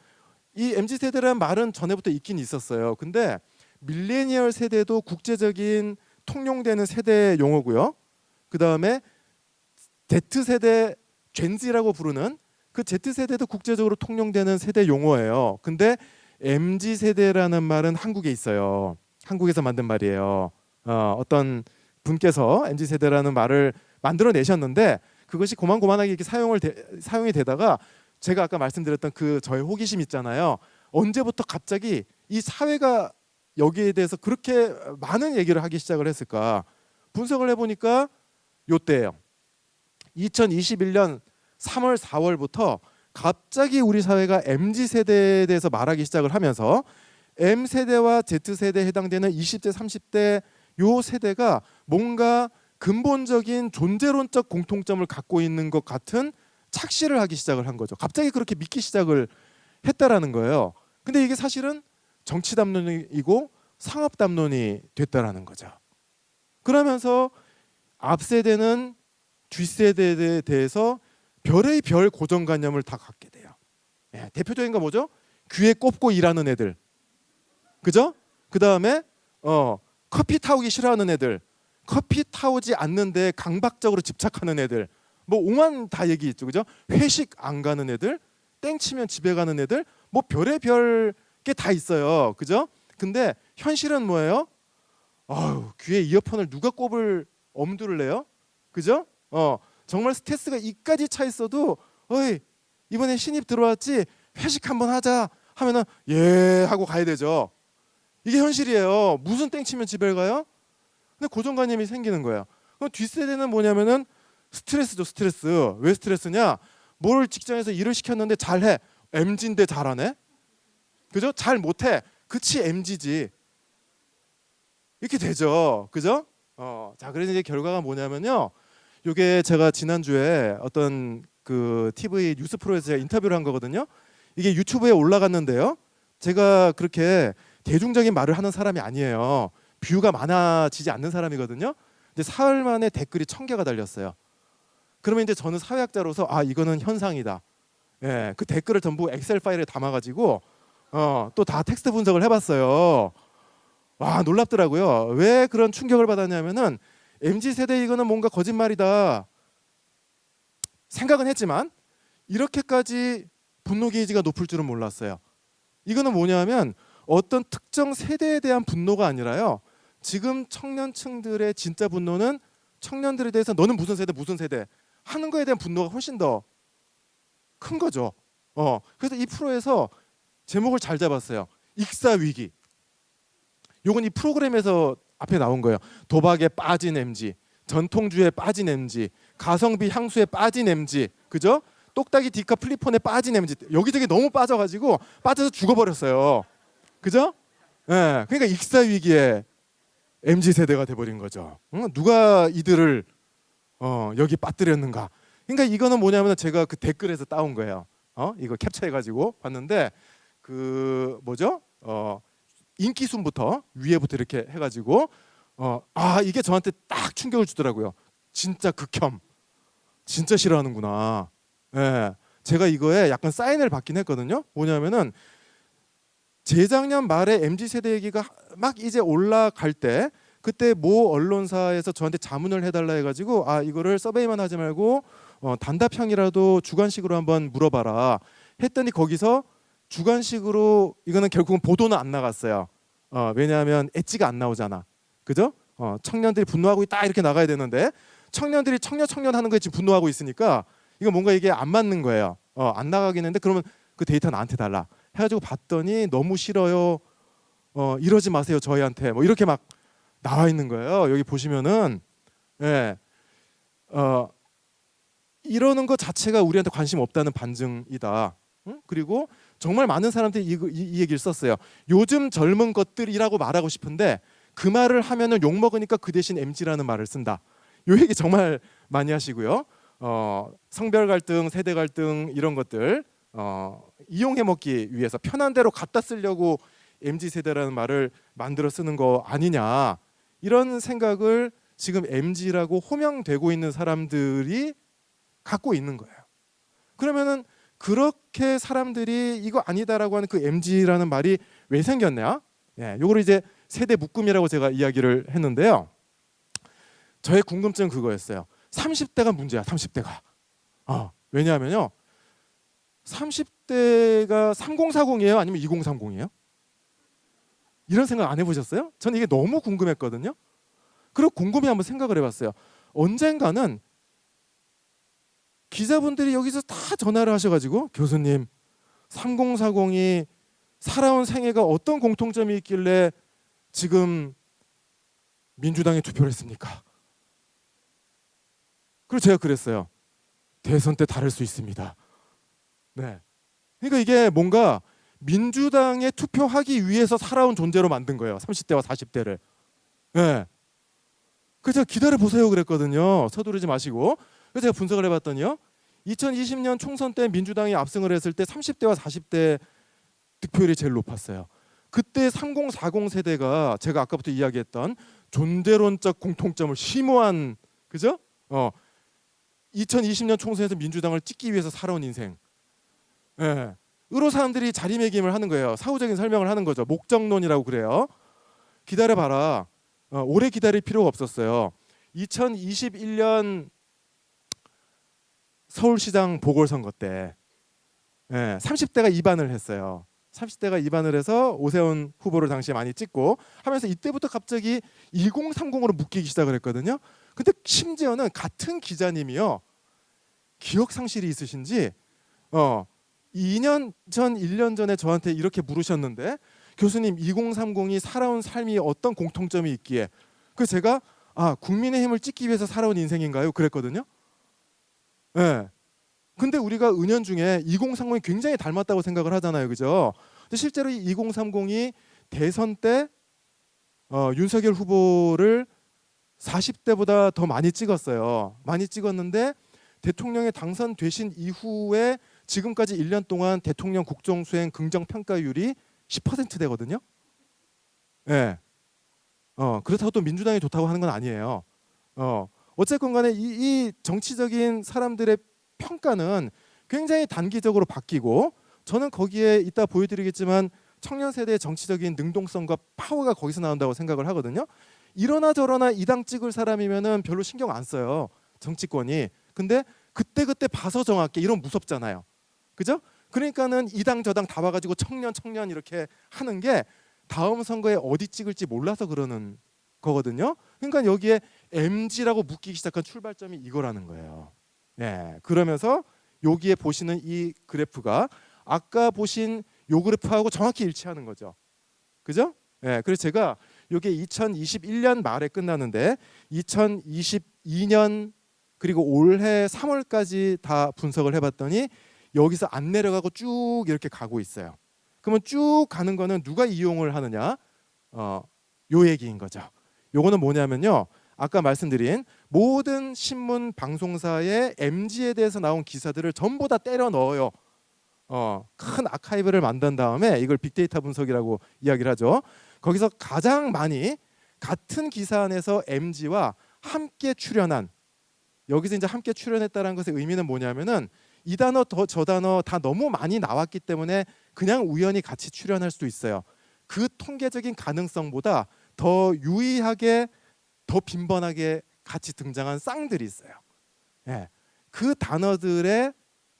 이 MZ 세대라는 말은 전에부터 있긴 있었어요. 근데 밀레니얼 세대도 국제적인 통용되는 세대 용어고요. 그다음에 Z 세대 젠지라고 부르는 그 Z 세대도 국제적으로 통용되는 세대 용어예요. 근데 MZ 세대라는 말은 한국에 있어요. 한국에서 만든 말이에요. 어떤 분께서 MZ 세대라는 말을 만들어 내셨는데 그것이 고만고만하게 이렇게 사용이 되다가 제가 아까 말씀드렸던 그 저의 호기심 있잖아요. 언제부터 갑자기 이 사회가 여기에 대해서 그렇게 많은 얘기를 하기 시작을 했을까? 분석을 해보니까 요때예요. 2021년 3월, 4월부터 갑자기 우리 사회가 MZ 세대에 대해서 말하기 시작을 하면서 M 세대와 Z 세대에 해당되는 20대, 30대 요 세대가 뭔가 근본적인 존재론적 공통점을 갖고 있는 것 같은 착시를 하기 시작을 한 거죠. 갑자기 그렇게 믿기 시작을 했다라는 거예요. 근데 이게 사실은 정치 담론이고 상업 담론이 됐다라는 거죠. 그러면서 앞 세대는 뒷 세대에 대해서 별의 별 고정관념을 다 갖게 돼요. 예, 대표적인 거 뭐죠? 귀에 꼽고 일하는 애들, 그죠? 그 다음에 커피 타오기 싫어하는 애들, 커피 타오지 않는데 강박적으로 집착하는 애들, 뭐 오만 다 얘기 있죠, 그죠? 회식 안 가는 애들, 땡 치면 집에 가는 애들, 뭐 별의 별 게 다 있어요, 그죠? 근데 현실은 뭐예요? 귀에 이어폰을 누가 꼽을 엄두를 내요? 그죠? 정말 스트레스가 이까지 차 있어도 어이 이번에 신입 들어왔지 회식 한번 하자 하면은 예 하고 가야 되죠. 이게 현실이에요. 무슨 땡 치면 집에 가요? 근데 고정관념이 생기는 거예요. 그럼 뒷세대는 뭐냐면은 스트레스죠, 스트레스. 왜 스트레스냐? 뭘 직장에서 일을 시켰는데 잘해. MZ인데 잘하네? 그죠? 잘 못해. 그치 MZ지. 이렇게 되죠. 그죠? 자, 그래서 이제 결과가 뭐냐면요. 이게 제가 지난주에 어떤 그 TV 뉴스 프로에서 제가 인터뷰를 한 거거든요. 이게 유튜브에 올라갔는데요. 제가 그렇게 대중적인 말을 하는 사람이 아니에요. 뷰가 많아지지 않는 사람이거든요. 근데 사흘 만에 댓글이 1000개가 달렸어요. 그러면 이제 저는 사회학자로서 이거는 현상이다. 예, 그 댓글을 전부 엑셀 파일에 담아가지고 또 다 텍스트 분석을 해봤어요. 와, 놀랍더라고요. 왜 그런 충격을 받았냐면은 MZ 세대 이거는 뭔가 거짓말이다 생각은 했지만 이렇게까지 분노 게이지가 높을 줄은 몰랐어요. 이거는 뭐냐면 어떤 특정 세대에 대한 분노가 아니라요. 지금 청년층들의 진짜 분노는 청년들에 대해서 너는 무슨 세대 하는 거에 대한 분노가 훨씬 더 큰 거죠. 그래서 이 프로에서 제목을 잘 잡았어요. 익사 위기. 요건 이 프로그램에서 앞에 나온 거예요. 도박에 빠진 MZ, 전통주에 빠진 MZ, 가성비 향수에 빠진 MZ, 그죠? 똑딱이 디카 플리폰에 빠진 MZ. 여기저기 너무 빠져가지고 빠져서 죽어버렸어요. 그죠? 예, 그러니까 익사 위기에 MZ 세대가 돼버린 거죠. 누가 이들을 여기 빠뜨렸는가? 그러니까 이거는 뭐냐면 제가 그 댓글에서 따온 거예요. 이거 캡처해가지고 봤는데 그 뭐죠? 인기 순부터 위에부터 이렇게 해가지고 이게 저한테 딱 충격을 주더라고요. 진짜 극혐, 진짜 싫어하는구나. 예, 제가 이거에 약간 사인을 받긴 했거든요. 뭐냐면은 재작년 말에 MZ 세대 얘기가 막 이제 올라갈 때 그때 모 언론사에서 저한테 자문을 해달라 해가지고 이거를 서베이만 하지 말고 단답형이라도 주관식으로 한번 물어봐라 했더니 거기서 주관식으로 이거는 결국은 보도는 안 나갔어요. 왜냐하면 엣지가 안 나오잖아. 그죠? 청년들이 분노하고 있다 이렇게 나가야 되는데 청년들이 청년 하는 거에 지금 분노하고 있으니까 이거 뭔가 이게 안 맞는 거예요. 안 나가겠는데 그러면 그 데이터 나한테 달라. 해가지고 봤더니 너무 싫어요. 이러지 마세요 저희한테. 뭐 이렇게 막 나와 있는 거예요. 여기 보시면은 예, 이러는 것 자체가 우리한테 관심 없다는 반증이다. 응? 그리고 정말 많은 사람들이 이 얘기를 썼어요. 요즘 젊은 것들이라고 말하고 싶은데 그 말을 하면은 욕 먹으니까 그 대신 MZ라는 말을 쓴다. 요 얘기 정말 많이 하시고요. 성별 갈등, 세대 갈등 이런 것들 이용해 먹기 위해서 편한 대로 갖다 쓰려고 MZ 세대라는 말을 만들어 쓰는 거 아니냐 이런 생각을 지금 MZ라고 호명되고 있는 사람들이 갖고 있는 거예요. 그러면은 그렇게 사람들이 이거 아니다라고 하는 그 MZ라는 말이 왜 생겼냐? 예, 요거를 이제 세대 묶음이라고 제가 이야기를 했는데요. 저의 궁금증은 그거였어요. 30대가 문제야. 30대가. 왜냐하면요. 30대가 3040이에요? 아니면 2030이에요? 이런 생각 안 해보셨어요? 저는 이게 너무 궁금했거든요. 그리고 곰곰이 한번 생각을 해봤어요. 언젠가는 기자분들이 여기서 다 전화를 하셔가지고 교수님 3040이 살아온 생애가 어떤 공통점이 있길래 지금 민주당에 투표를 했습니까? 그리고 제가 그랬어요. 대선 때 다를 수 있습니다. 네. 그러니까 이게 뭔가 민주당에 투표하기 위해서 살아온 존재로 만든 거예요. 30대와 40대를. 네. 그래서 기다려 보세요 그랬거든요. 서두르지 마시고. 그래서 제가 분석을 해봤더니요. 2020년 총선 때 민주당이 압승을 했을 때 30대와 40대 득표율이 제일 높았어요. 그때 3040 세대가 제가 아까부터 이야기했던 존재론적 공통점을 심오한 그죠? 2020년 총선에서 민주당을 찍기 위해서 살아온 인생. 예. 으로 사람들이 자리매김을 하는 거예요. 사후적인 설명을 하는 거죠. 목적론이라고 그래요. 기다려봐라. 오래 기다릴 필요가 없었어요. 2021년 서울시장 보궐선거 때 30대가 입안을 했어요. 30대가 입안을 해서 오세훈 후보를 당시에 많이 찍고 하면서 이때부터 갑자기 1030으로 묶이기 시작을 했거든요. 근데 심지어는 같은 기자님이요. 기억 상실이 있으신지 2년 전, 1년 전에 저한테 이렇게 물으셨는데 교수님 2030이 살아온 삶이 어떤 공통점이 있기에 그래서 제가 국민의힘을 찍기 위해서 살아온 인생인가요? 그랬거든요. 네. 근데 우리가 은연중에 2030이 굉장히 닮았다고 생각을 하잖아요. 그죠? 근데 실제로 이 2030이 대선 때 윤석열 후보를 40대보다 더 많이 찍었어요. 많이 찍었는데 대통령에 당선되신 이후에 지금까지 1년 동안 대통령 국정수행 긍정평가율이 10%대거든요. 예. 그렇다고 또 민주당이 좋다고 하는 건 아니에요. 어쨌건 간에 이 정치적인 사람들의 평가는 굉장히 단기적으로 바뀌고 저는 거기에 이따 보여드리겠지만 청년 세대의 정치적인 능동성과 파워가 거기서 나온다고 생각을 하거든요. 이러나 저러나 이 당 찍을 사람이면은 별로 신경 안 써요. 정치권이. 근데 그때 봐서 정할게 이런 무섭잖아요. 그죠? 그러니까는 이 당 저 당 다 와가지고 청년 이렇게 하는 게 다음 선거에 어디 찍을지 몰라서 그러는 거거든요. 그러니까 여기에 MZ라고 묶이기 시작한 출발점이 이거라는 거예요. 네, 그러면서 여기에 보시는 이 그래프가 아까 보신 요 그래프하고 정확히 일치하는 거죠. 그죠? 네, 그래서 제가 이게 2021년 말에 끝나는데 2022년 그리고 올해 3월까지 다 분석을 해봤더니 여기서 안 내려가고 쭉 이렇게 가고 있어요. 그러면 쭉 가는 거는 누가 이용을 하느냐? 요 얘기인 거죠. 요거는 뭐냐면요. 아까 말씀드린 모든 신문 방송사의 MZ에 대해서 나온 기사들을 전부 다 때려 넣어요. 큰 아카이브를 만든 다음에 이걸 빅데이터 분석이라고 이야기를 하죠. 거기서 가장 많이 같은 기사 안에서 MZ와 함께 출연한 여기서 이제 함께 출연했다는 것의 의미는 뭐냐면은 이 단어 저 단어 다 너무 많이 나왔기 때문에 그냥 우연히 같이 출연할 수도 있어요. 그 통계적인 가능성보다 더 유의하게 더 빈번하게 같이 등장한 쌍들이 있어요. 예. 그 단어들의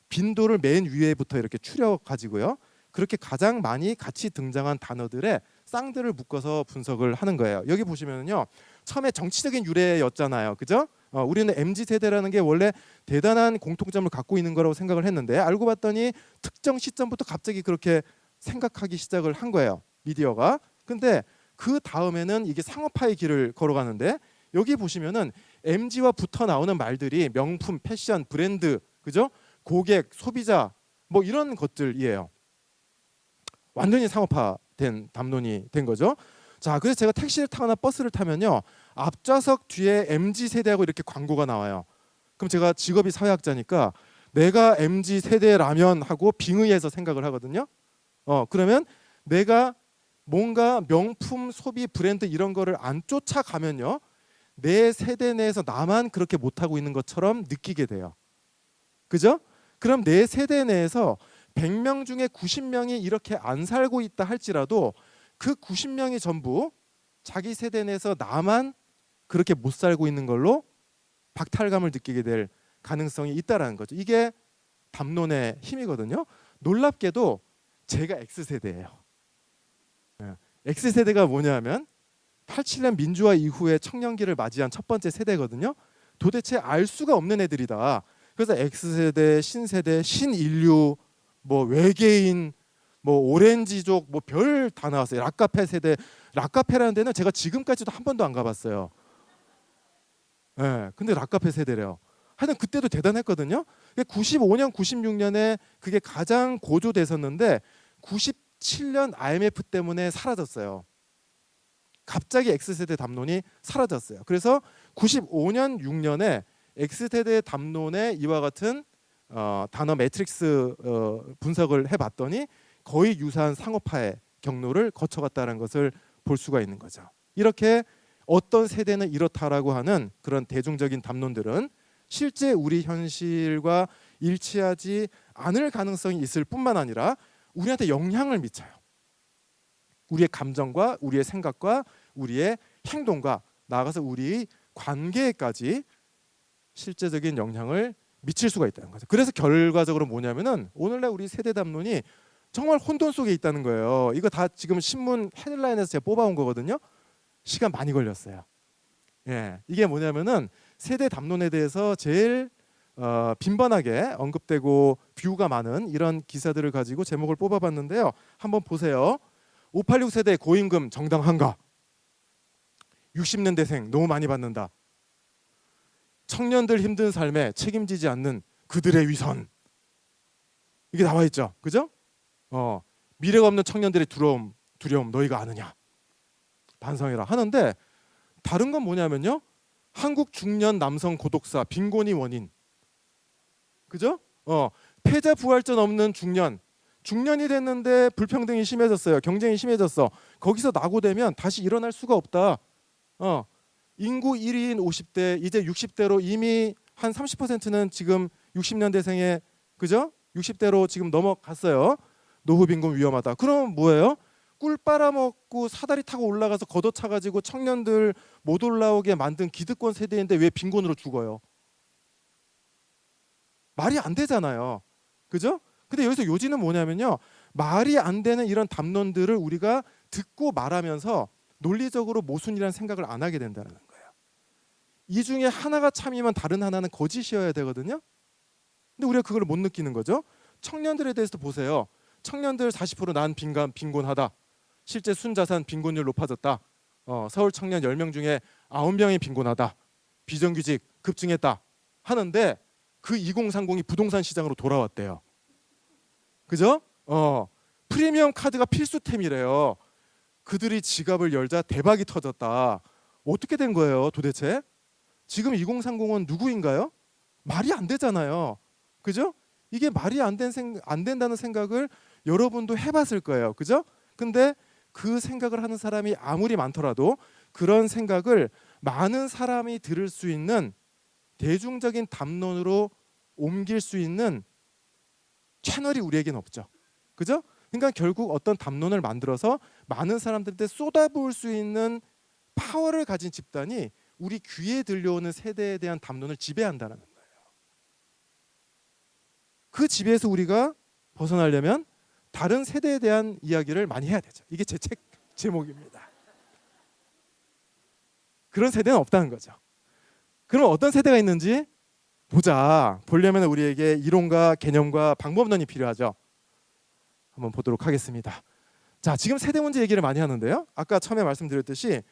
빈도를 맨 위에부터 이렇게 추려 가지고요. 그렇게 가장 많이 같이 등장한 단어들의 쌍들을 묶어서 분석을 하는 거예요. 여기 보시면요, 처음에 정치적인 유래였잖아요, 그죠? 우리는 MZ 세대라는 게 원래 대단한 공통점을 갖고 있는 거라고 생각을 했는데 알고 봤더니 특정 시점부터 갑자기 그렇게 생각하기 시작을 한 거예요, 미디어가. 근데 그 다음에는 이게 상업화의 길을 걸어가는데 여기 보시면은 MZ와 붙어 나오는 말들이 명품, 패션, 브랜드, 그죠? 고객, 소비자 뭐 이런 것들이에요. 완전히 상업화된 담론이 된 거죠. 자, 그래서 제가 택시를 타거나 버스를 타면요, 앞좌석 뒤에 MZ 세대하고 이렇게 광고가 나와요. 그럼 제가 직업이 사회학자니까 내가 MZ 세대라면 하고 빙의해서 생각을 하거든요. 그러면 내가 뭔가 명품, 소비, 브랜드 이런 거를 안 쫓아가면요, 내 세대 내에서 나만 그렇게 못하고 있는 것처럼 느끼게 돼요. 그죠? 그럼 내 세대 내에서 100명 중에 90명이 이렇게 안 살고 있다 할지라도 그 90명이 전부 자기 세대 내에서 나만 그렇게 못 살고 있는 걸로 박탈감을 느끼게 될 가능성이 있다라는 거죠. 이게 담론의 힘이거든요. 놀랍게도 제가 X세대예요. X세대가 뭐냐면 87년 민주화 이후에 청년기를 맞이한 첫 번째 세대거든요. 도대체 알 수가 없는 애들이다. 그래서 X세대, 신세대, 신인류, 뭐 외계인, 뭐 오렌지족, 뭐 별 다 나왔어요. 락카페 세대. 락카페라는 데는 제가 지금까지도 한 번도 안 가봤어요. 근데 락카페 세대래요. 하여튼 그때도 대단했거든요. 95년, 96년에 그게 가장 고조됐었는데 97년 IMF 때문에 사라졌어요. 갑자기 X세대 담론이 사라졌어요. 그래서 95년, 6년에 X세대 담론의 이와 같은 단어 매트릭스 분석을 해봤더니 거의 유사한 상업화의 경로를 거쳐갔다는 것을 볼 수가 있는 거죠. 이렇게 어떤 세대는 이렇다라고 하는 그런 대중적인 담론들은 실제 우리 현실과 일치하지 않을 가능성이 있을 뿐만 아니라 우리한테 영향을 미쳐요. 우리의 감정과 우리의 생각과 우리의 행동과 나아가서 우리의 관계에까지 실제적인 영향을 미칠 수가 있다는 거죠. 그래서 결과적으로 뭐냐면은 오늘날 우리 세대 담론이 정말 혼돈 속에 있다는 거예요. 이거 다 지금 신문 헤드라인에서 제가 뽑아온 거거든요. 시간 많이 걸렸어요. 이게 뭐냐면은 세대 담론에 대해서 제일 빈번하게 언급되고 뷰가 많은 이런 기사들을 가지고 제목을 뽑아봤는데요. 한번 보세요. 586 세대 고임금 정당한가? 60년대생 너무 많이 받는다. 청년들 힘든 삶에 책임지지 않는 그들의 위선. 이게 나와 있죠. 그죠? 미래가 없는 청년들의 두려움 너희가 아느냐? 반성해라 하는데 다른 건 뭐냐면요. 한국 중년 남성 고독사 빈곤이 원인. 그죠? 패자 부활전 없는 중년이 됐는데 불평등이 심해졌어요. 경쟁이 심해졌어. 거기서 낙오되면 다시 일어날 수가 없다. 인구 1위인 50대 이제 60대로 이미 한 30%는 지금 60년대생의 그죠? 60대로 지금 넘어갔어요. 노후 빈곤 위험하다. 그럼 뭐예요? 꿀 빨아먹고 사다리 타고 올라가서 걷어차가지고 청년들 못 올라오게 만든 기득권 세대인데 왜 빈곤으로 죽어요? 말이 안 되잖아요. 그죠? 근데 여기서 요지는 뭐냐면요. 말이 안 되는 이런 담론들을 우리가 듣고 말하면서 논리적으로 모순이라는 생각을 안 하게 된다는 거예요. 이 중에 하나가 참이면 다른 하나는 거짓이어야 되거든요. 근데 우리가 그걸 못 느끼는 거죠. 청년들에 대해서도 보세요. 청년들 40% 빈곤하다. 실제 순자산 빈곤율 높아졌다. 서울 청년 10명 중에 9명이 빈곤하다. 비정규직 급증했다. 하는데 그 2030이 부동산 시장으로 돌아왔대요. 그죠? 프리미엄 카드가 필수템이래요. 그들이 지갑을 열자 대박이 터졌다. 어떻게 된 거예요 도대체? 지금 2030은 누구인가요? 말이 안 되잖아요. 그죠? 이게 말이 안 된다는 생각을 여러분도 해봤을 거예요. 그죠? 근데 그 생각을 하는 사람이 아무리 많더라도 그런 생각을 많은 사람이 들을 수 있는 대중적인 담론으로 옮길 수 있는 채널이 우리에겐 없죠. 그죠? 그러니까 결국 어떤 담론을 만들어서 많은 사람들한테 쏟아부을 수 있는 파워를 가진 집단이 우리 귀에 들려오는 세대에 대한 담론을 지배한다는 거예요. 그 지배에서 우리가 벗어나려면 다른 세대에 대한 이야기를 많이 해야 되죠. 이게 제 제목입니다. 그런 세대는 없다는 거죠. 그럼 어떤 세대가 있는지 보려면 우리에게 이론과 개념과 방법론이 필요하죠. 한번 보도록 하겠습니다. 자, 지금 세대 문제 얘기를 많이 하는데요. 아까 처음에 말씀드렸듯이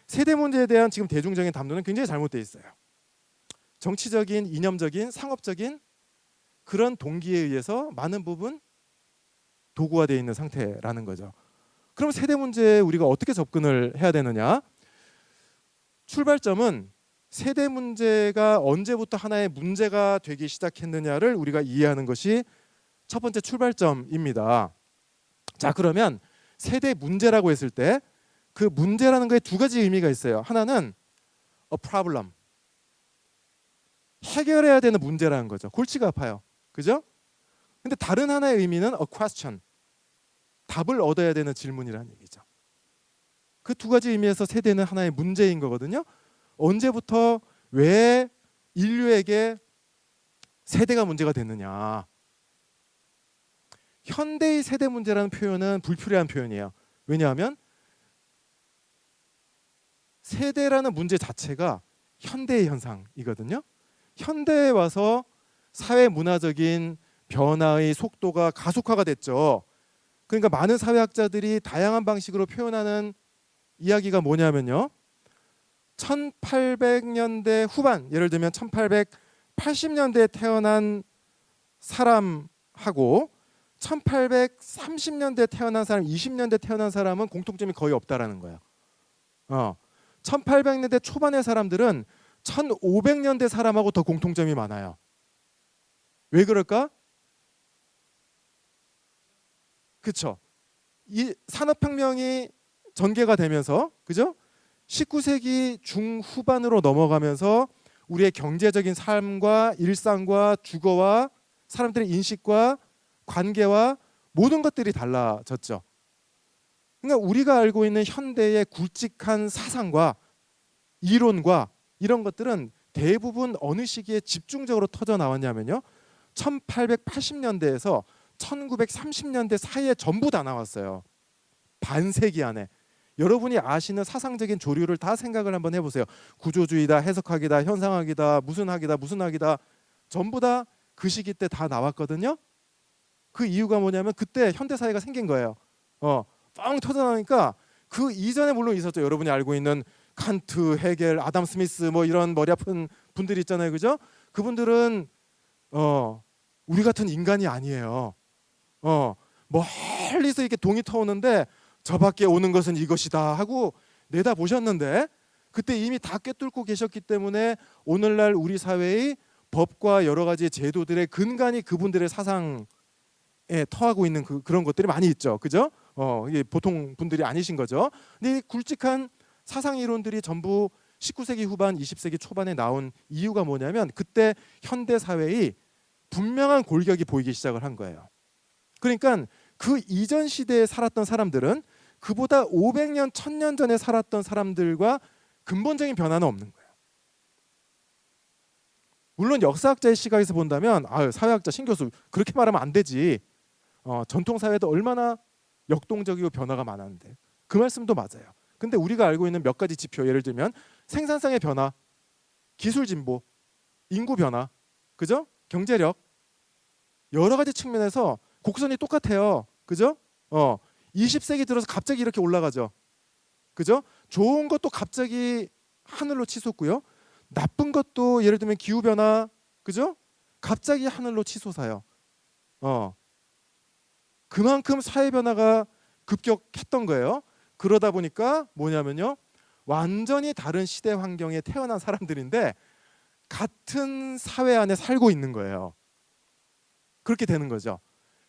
세대 문제에 대한 지금 대중적인 담론은 굉장히 잘못되어 있어요. 정치적인, 이념적인, 상업적인 그런 동기에 의해서 많은 부분 도구화되어 있는 상태라는 거죠. 그럼 세대 문제에 우리가 어떻게 접근을 해야 되느냐? 출발점은 세대 문제가 언제부터 하나의 문제가 되기 시작했느냐를 우리가 이해하는 것이 첫 번째 출발점입니다. 자, 그러면 세대 문제라고 했을 때 그 문제라는 거에 두 가지 의미가 있어요. 하나는 a problem, 해결해야 되는 문제라는 거죠. 골치가 아파요. 그죠? 근데 다른 하나의 의미는 a question, 답을 얻어야 되는 질문이라는 얘기죠. 그 두 가지 의미에서 세대는 하나의 문제인 거거든요. 언제부터 왜 인류에게 세대가 문제가 됐느냐? 현대의 세대 문제라는 표현은 불필요한 표현이에요. 왜냐하면 세대라는 문제 자체가 현대의 현상이거든요. 현대에 와서 사회 문화적인 변화의 속도가 가속화가 됐죠. 그러니까 많은 사회학자들이 다양한 방식으로 표현하는 이야기가 뭐냐면요. 1800년대 후반, 예를 들면 1880년대에 태어난 사람하고 1830년대에 태어난 사람, 20년대에 태어난 사람은 공통점이 거의 없다라는 거예요. 1800년대 초반의 사람들은 1500년대 사람하고 더 공통점이 많아요. 왜 그럴까? 그렇죠. 이 산업혁명이 전개가 되면서, 그죠? 19세기 중후반으로 넘어가면서 우리의 경제적인 삶과 일상과 주거와 사람들의 인식과 관계와 모든 것들이 달라졌죠. 그러니까 우리가 알고 있는 현대의 굵직한 사상과 이론과 이런 것들은 대부분 어느 시기에 집중적으로 터져 나왔냐면요. 1880년대에서 1930년대 사이에 전부 다 나왔어요. 반세기 안에. 여러분이 아시는 사상적인 조류를 다 생각을 한번 해보세요. 구조주의다, 해석학이다, 현상학이다, 무슨 학이다, 무슨 학이다, 전부 다 그 시기 때 다 나왔거든요. 그 이유가 뭐냐면 그때 현대 사회가 생긴 거예요. 뻥 터져 나오니까 그 이전에 물론 있었죠. 여러분이 알고 있는 칸트, 헤겔, 아담 스미스 뭐 이런 머리 아픈 분들 있잖아요, 그죠? 그분들은 우리 같은 인간이 아니에요. 멀리서 이렇게 동이 터오는데 저밖에 오는 것은 이것이다 하고 내다 보셨는데 그때 이미 다 꿰뚫고 계셨기 때문에 오늘날 우리 사회의 법과 여러 가지 제도들의 근간이 그분들의 사상에 터하고 있는 그런 것들이 많이 있죠, 그죠? 이게 보통 분들이 아니신 거죠. 근데 이 굵직한 사상 이론들이 전부 19세기 후반, 20세기 초반에 나온 이유가 뭐냐면 그때 현대 사회의 분명한 골격이 보이기 시작을 한 거예요. 그러니까 그 이전 시대에 살았던 사람들은 그보다 500년, 1000년 전에 살았던 사람들과 근본적인 변화는 없는 거예요. 물론 역사학자의 시각에서 본다면 사회학자 신 교수 그렇게 말하면 안 되지. 전통 사회도 얼마나 역동적이고 변화가 많았는데 그 말씀도 맞아요. 근데 우리가 알고 있는 몇 가지 지표, 예를 들면 생산성의 변화, 기술 진보, 인구 변화, 그죠? 경제력, 여러 가지 측면에서 곡선이 똑같아요. 그죠? 20세기 들어서 갑자기 이렇게 올라가죠. 그죠? 좋은 것도 갑자기 하늘로 치솟고요. 나쁜 것도 예를 들면 기후 변화, 그죠? 갑자기 하늘로 치솟아요. 그만큼 사회 변화가 급격했던 거예요. 그러다 보니까 뭐냐면요, 완전히 다른 시대 환경에 태어난 사람들인데 같은 사회 안에 살고 있는 거예요. 그렇게 되는 거죠.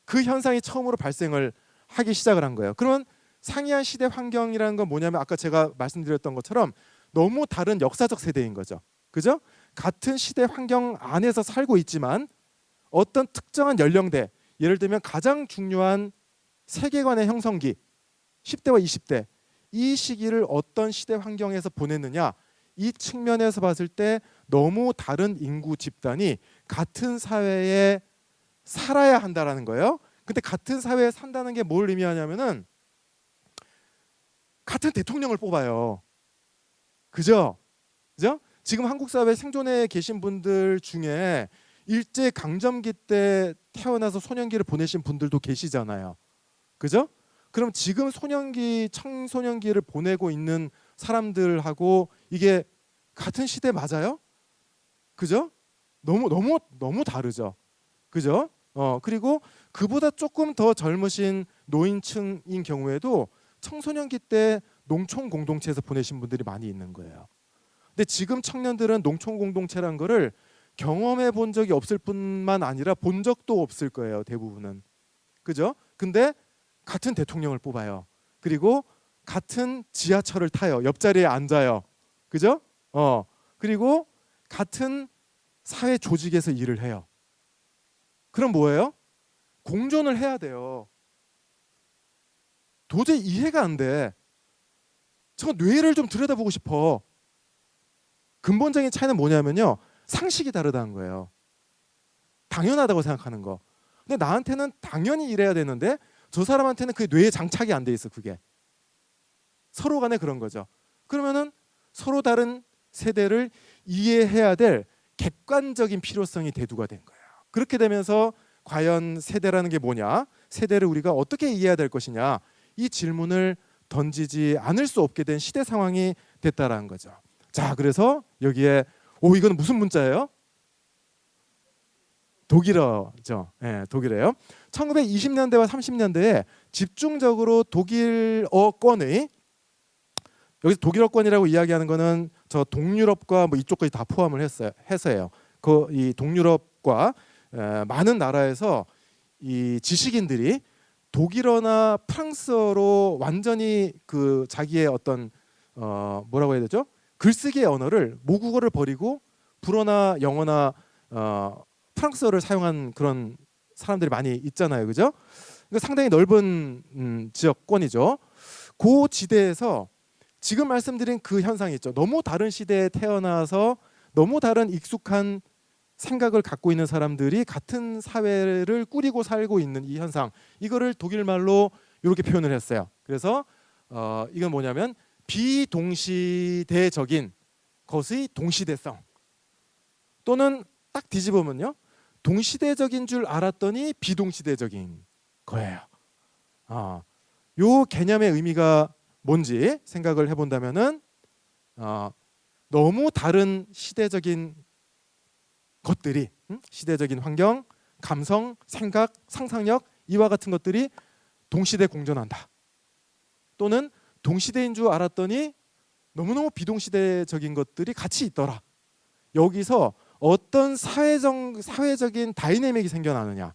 그 현상이 처음으로 발생을 하기 시작을 한 거예요. 그러면 상이한 시대 환경이라는 건 뭐냐면 아까 제가 말씀드렸던 것처럼 너무 다른 역사적 세대인 거죠. 그죠? 같은 시대 환경 안에서 살고 있지만 어떤 특정한 연령대, 예를 들면 가장 중요한 세계관의 형성기 10대와 20대, 이 시기를 어떤 시대 환경에서 보냈느냐, 이 측면에서 봤을 때 너무 다른 인구 집단이 같은 사회에 살아야 한다라는 거예요. 근데 같은 사회에 산다는 게 뭘 의미하냐면은 같은 대통령을 뽑아요. 그죠? 그죠? 지금 한국 사회에 생존해 계신 분들 중에 일제 강점기 때 태어나서 소년기를 보내신 분들도 계시잖아요. 그죠? 그럼 지금 소년기, 청소년기를 보내고 있는 사람들하고 이게 같은 시대 맞아요? 그죠? 너무 다르죠. 그죠? 그리고 그보다 조금 더 젊으신 노인층인 경우에도 청소년기 때 농촌 공동체에서 보내신 분들이 많이 있는 거예요. 근데 지금 청년들은 농촌 공동체란 거를 경험해 본 적이 없을 뿐만 아니라 본 적도 없을 거예요. 대부분은. 그죠? 근데 같은 대통령을 뽑아요. 그리고 같은 지하철을 타요. 옆자리에 앉아요. 그죠? 그리고 같은 사회 조직에서 일을 해요. 그럼 뭐예요? 공존을 해야 돼요. 도저히 이해가 안 돼. 저 뇌를 좀 들여다보고 싶어. 근본적인 차이는 뭐냐면요. 상식이 다르다는 거예요. 당연하다고 생각하는 거. 근데 나한테는 당연히 이래야 되는데 저 사람한테는 그 뇌에 장착이 안 돼 있어. 그게. 서로 간에 그런 거죠. 그러면은 서로 다른 세대를 이해해야 될 객관적인 필요성이 대두가 된 거예요. 그렇게 되면서 과연 세대라는 게 뭐냐? 세대를 우리가 어떻게 이해해야 될 것이냐? 이 질문을 던지지 않을 수 없게 된 시대 상황이 됐다라는 거죠. 자, 그래서 여기에 이건 무슨 문자예요? 독일어죠. 예, 독일어예요. 1920년대와 30년대에 집중적으로 독일어권의 여기서 독일어권이라고 이야기하는 거는 저 동유럽과 뭐 이쪽까지 다 포함을 해서요. 그 이 동유럽과 많은 나라에서 이 지식인들이 독일어나 프랑스어로 완전히 그 자기의 어떤 뭐라고 해야 되죠? 글쓰기의 언어를 모국어를 버리고 불어나 영어나 프랑스어를 사용한 그런 사람들이 많이 있잖아요, 그죠? 상당히 넓은 지역권이죠. 그 지대에서 지금 말씀드린 그 현상이 있죠. 너무 다른 시대에 태어나서 너무 다른 익숙한 생각을 갖고 있는 사람들이 같은 사회를 꾸리고 살고 있는 이 현상, 이거를 독일 말로 이렇게 표현을 했어요. 그래서 이건 뭐냐면 비동시대적인 것의 동시대성, 또는 딱 뒤집으면요, 동시대적인 줄 알았더니 비동시대적인 거예요. 요 개념의 의미가 뭔지 생각을 해본다면은 너무 다른 시대적인 것들이, 시대적인 환경, 감성, 생각, 상상력, 이와 같은 것들이 동시대 공존한다. 또는 동시대인 줄 알았더니 너무너무 비동시대적인 것들이 같이 있더라. 여기서 어떤 사회적인 다이내믹이 생겨나느냐,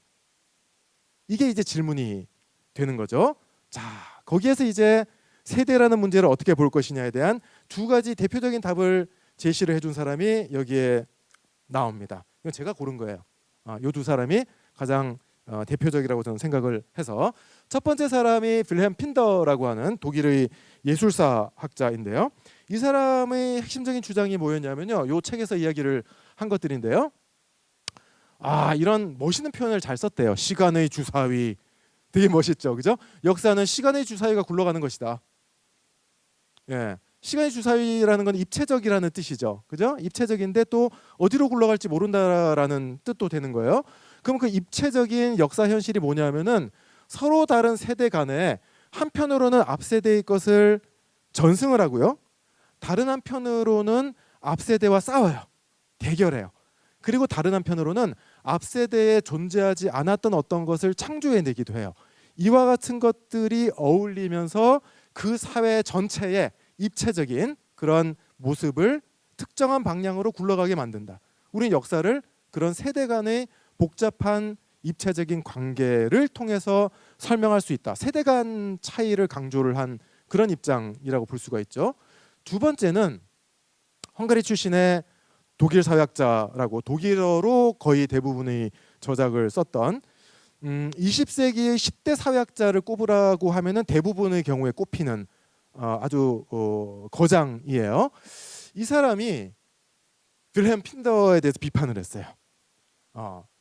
이게 이제 질문이 되는 거죠. 자, 거기에서 이제 세대라는 문제를 어떻게 볼 것이냐에 대한 두 가지 대표적인 답을 제시를 해준 사람이 여기에 나옵니다. 이건 제가 고른 거예요. 이 두 사람이 가장 대표적이라고 저는 생각을 해서, 첫 번째 사람이 빌헬m 핀더라고 하는 독일의 예술사 학자인데요. 이 사람의 핵심적인 주장이 뭐였냐면요, 이 책에서 이야기를 한 것들인데요. 이런 멋있는 표현을 잘 썼대요. 시간의 주사위. 되게 멋있죠, 그죠? 역사는 시간의 주사위가 굴러가는 것이다. 예, 시간의 주사위라는 건 입체적이라는 뜻이죠, 그죠? 입체적인데 또 어디로 굴러갈지 모른다라는 뜻도 되는 거예요. 그럼 그 입체적인 역사 현실이 뭐냐면은 서로 다른 세대 간에 한편으로는 앞 세대의 것을 전승을 하고요, 다른 한편으로는 앞 세대와 싸워요, 대결해요. 그리고 다른 한편으로는 앞 세대에 존재하지 않았던 어떤 것을 창조해내기도 해요. 이와 같은 것들이 어울리면서 그 사회 전체의 입체적인 그런 모습을 특정한 방향으로 굴러가게 만든다. 우리는 역사를 그런 세대 간의 복잡한 입체적인 관계를 통해서 설명할 수 있다. 세대 간 차이를 강조를 한 그런 입장이라고 볼 수가 있죠. 두 번째는 헝가리 출신의 독일 사회학자라고 독일어로 거의 대부분의 저작을 썼던 20세기의 10대 사회학자를 꼽으라고 하면은 대부분의 경우에 꼽히는 아주 거장이에요. 이 사람이 빌헬m 핀더에 대해서 비판을 했어요.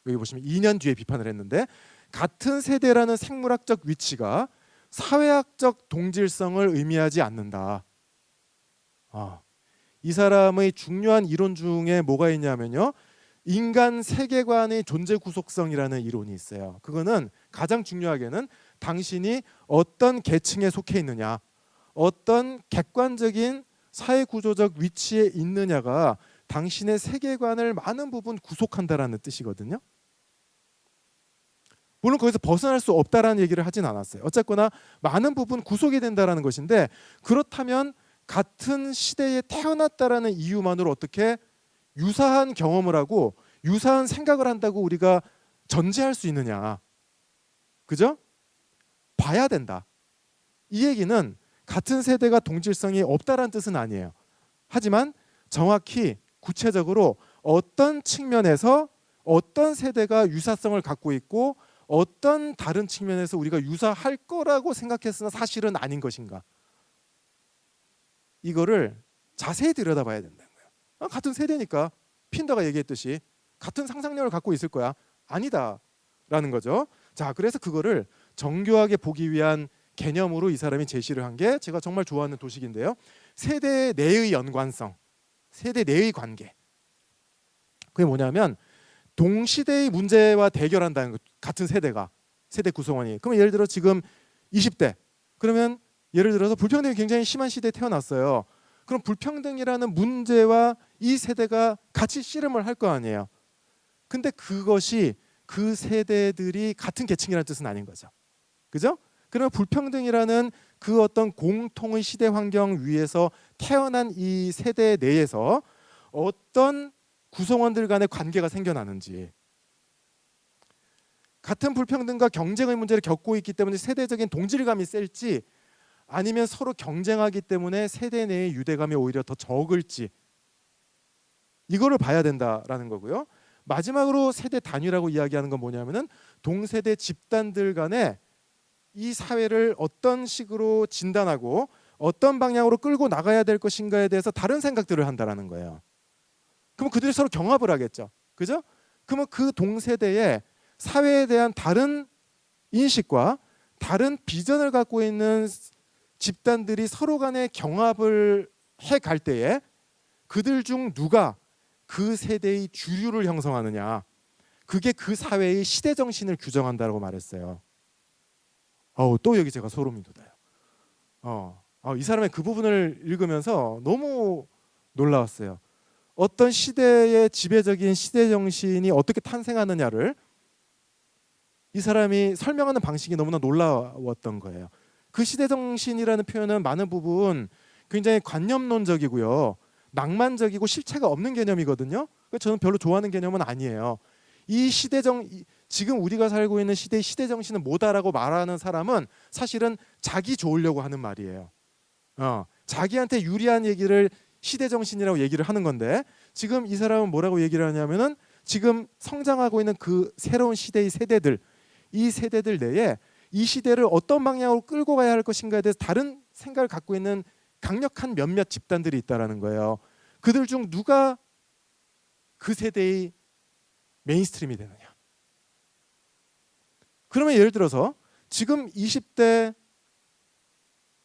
여기 보시면 2년 뒤에 비판을 했는데, 같은 세대라는 생물학적 위치가 사회학적 동질성을 의미하지 않는다. 이 사람의 중요한 이론 중에 뭐가 있냐면요, 인간 세계관의 존재 구속성이라는 이론이 있어요. 그거는 가장 중요하게는 당신이 어떤 계층에 속해 있느냐, 어떤 객관적인 사회 구조적 위치에 있느냐가 당신의 세계관을 많은 부분 구속한다라는 뜻이거든요. 물론 거기서 벗어날 수 없다라는 얘기를 하진 않았어요. 어쨌거나 많은 부분 구속이 된다라는 것인데, 그렇다면 같은 시대에 태어났다라는 이유만으로 어떻게 유사한 경험을 하고 유사한 생각을 한다고 우리가 전제할 수 있느냐. 그죠? 봐야 된다. 이 얘기는 같은 세대가 동질성이 없다라는 뜻은 아니에요. 하지만 정확히 구체적으로 어떤 측면에서 어떤 세대가 유사성을 갖고 있고 어떤 다른 측면에서 우리가 유사할 거라고 생각했으나 사실은 아닌 것인가, 이거를 자세히 들여다봐야 된다는 거예요. 같은 세대니까 핀더가 얘기했듯이 같은 상상력을 갖고 있을 거야. 아니다라는 거죠. 자, 그래서 그거를 정교하게 보기 위한 개념으로 이 사람이 제시를 한 게 제가 정말 좋아하는 도식인데요. 세대 내의 연관성, 세대 내의 관계. 그게 뭐냐면 동시대의 문제와 대결한다는 거. 같은 세대가, 세대 구성원이. 그럼 예를 들어 지금 20대, 그러면 예를 들어서 불평등이 굉장히 심한 시대에 태어났어요. 그럼 불평등이라는 문제와 이 세대가 같이 씨름을 할 거 아니에요. 근데 그것이 그 세대들이 같은 계층이라는 뜻은 아닌 거죠. 그죠? 그러면 불평등이라는 그 어떤 공통의 시대 환경 위에서 태어난 이 세대 내에서 어떤 구성원들 간의 관계가 생겨나는지, 같은 불평등과 경쟁의 문제를 겪고 있기 때문에 세대적인 동질감이 셀지, 아니면 서로 경쟁하기 때문에 세대 내의 유대감이 오히려 더 적을지, 이거를 봐야 된다라는 거고요. 마지막으로 세대 단위라고 이야기하는 건 뭐냐면은 동세대 집단들 간에 이 사회를 어떤 식으로 진단하고 어떤 방향으로 끌고 나가야 될 것인가에 대해서 다른 생각들을 한다라는 거예요. 그럼 그들이 서로 경합을 하겠죠. 그죠? 그러면 그 동세대의 사회에 대한 다른 인식과 다른 비전을 갖고 있는 집단들이 서로 간에 경합을 해갈 때에 그들 중 누가 그 세대의 주류를 형성하느냐, 그게 그 사회의 시대 정신을 규정한다고 말했어요. 또 여기 제가 소름이 돋아요. 이 사람의 그 부분을 읽으면서 너무 놀라웠어요. 어떤 시대의 지배적인 시대 정신이 어떻게 탄생하느냐를 이 사람이 설명하는 방식이 너무나 놀라웠던 거예요. 그 시대 정신이라는 표현은 많은 부분 굉장히 관념론적이고요, 낭만적이고 실체가 없는 개념이거든요. 저는 별로 좋아하는 개념은 아니에요. 이 지금 우리가 살고 있는 시대의 시대 정신은 뭐다라고 말하는 사람은 사실은 자기 좋으려고 하는 말이에요. 자기한테 유리한 얘기를 시대 정신이라고 얘기를 하는 건데, 지금 이 사람은 뭐라고 얘기를 하냐면은 지금 성장하고 있는 그 새로운 시대의 세대들, 이 세대들 내에 이 시대를 어떤 방향으로 끌고 가야 할 것인가에 대해서 다른 생각을 갖고 있는 강력한 몇몇 집단들이 있다라는 거예요. 그들 중 누가 그 세대의 메인스트림이 되느냐. 그러면 예를 들어서 지금 20대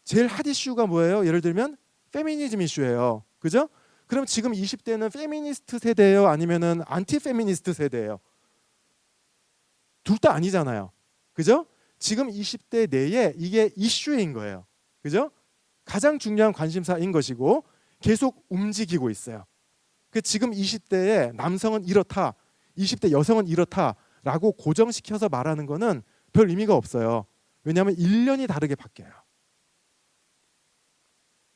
제일 핫 이슈가 뭐예요? 예를 들면 페미니즘 이슈예요. 그죠? 그럼 지금 20대는 페미니스트 세대예요? 아니면은 안티 페미니스트 세대예요? 둘 다 아니잖아요. 그죠? 지금 20대 내에 이게 이슈인 거예요. 그죠? 가장 중요한 관심사인 것이고 계속 움직이고 있어요. 지금 20대의 남성은 이렇다, 20대 여성은 이렇다라고 고정시켜서 말하는 거는 별 의미가 없어요. 왜냐하면 1년이 다르게 바뀌어요.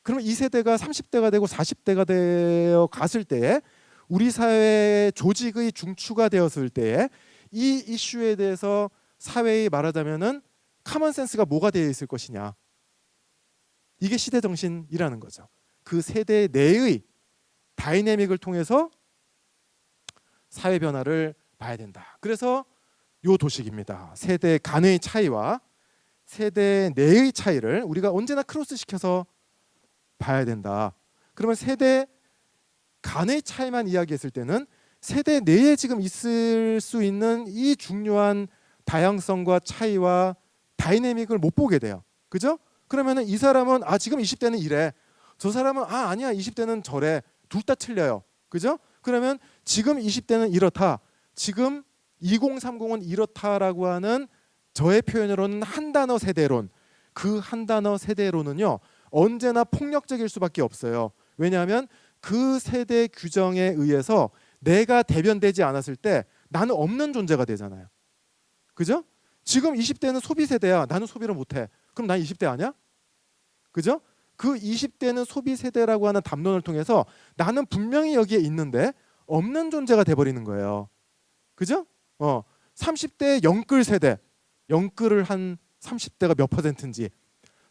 그러면 이 세대가 30대가 되고 40대가 되어 갔을 때에 우리 사회의 조직의 중추가 되었을 때에 이 이슈에 대해서 사회에 말하자면은 카먼 센스가 뭐가 되어 있을 것이냐. 이게 시대 정신이라는 거죠. 그 세대 내의 다이내믹을 통해서 사회 변화를 봐야 된다. 그래서 요 도식입니다. 세대 간의 차이와 세대 내의 차이를 우리가 언제나 크로스 시켜서 봐야 된다. 그러면 세대 간의 차이만 이야기했을 때는 세대 내에 지금 있을 수 있는 이 중요한 다양성과 차이와 다이내믹을 못 보게 돼요. 그죠? 그러면은 이 사람은 지금 20대는 이래. 저 사람은 아니야 20대는 저래. 둘 다 틀려요. 그죠? 그러면 지금 20대는 이렇다. 지금 2030은 이렇다라고 하는 저의 표현으로는 한 단어 세대론. 그 한 단어 세대론은요. 언제나 폭력적일 수밖에 없어요. 왜냐하면 그 세대 규정에 의해서 내가 대변되지 않았을 때 나는 없는 존재가 되잖아요. 그죠? 지금 20대는 소비 세대야. 나는 소비를 못해. 그럼 난 20대 아니야? 그죠? 그 20대는 소비 세대라고 하는 담론을 통해서 나는 분명히 여기에 있는데 없는 존재가 돼버리는 거예요. 그죠? 30대 영끌 세대. 영끌을 한 30대가 몇 %인지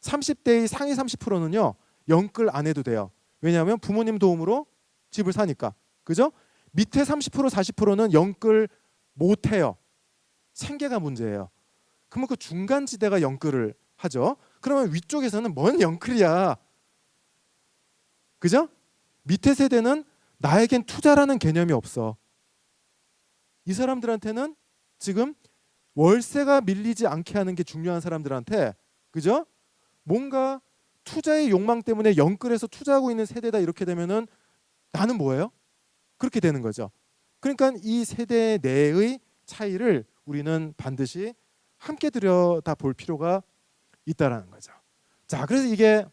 30대의 상위 30%는요 영끌 안 해도 돼요. 왜냐하면 부모님 도움으로 집을 사니까. 그죠? 밑에 30% 40%는 영끌 못 해요. 생계가 문제예요. 그러면 그 중간 지대가 영끌을 하죠. 그러면 위쪽에서는 뭔 영끌이야. 그죠? 밑에 세대는 나에겐 투자라는 개념이 없어. 이 사람들한테는 지금 월세가 밀리지 않게 하는 게 중요한 사람들한테 그죠? 뭔가 투자의 욕망 때문에 영끌해서 투자하고 있는 세대다 이렇게 되면은 나는 뭐예요? 그렇게 되는 거죠. 그러니까 이 세대 내의 차이를 우리는 반드시 함께 들여다볼 필요가 있다라는 거죠. 자, 그래서 이게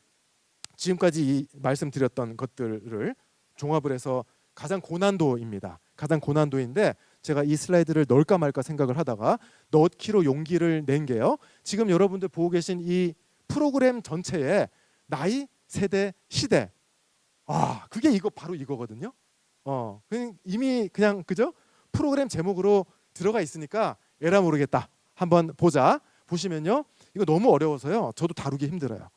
지금까지 이 말씀드렸던 것들을 종합을 해서 가장 고난도입니다. 가장 고난도인데 제가 이 슬라이드를 넣을까 말까 생각을 하다가 넣기로 용기를 낸 게요. 지금 여러분들 보고 계신 이 프로그램 전체에 나이, 세대, 시대. 그게 이거 바로 이거거든요. 이미 그냥 그죠? 프로그램 제목으로 들어가 있으니까 에라 모르겠다. 한번 보자. 보시면요. 이거 너무 어려워서요. 저도 다루기 힘들어요.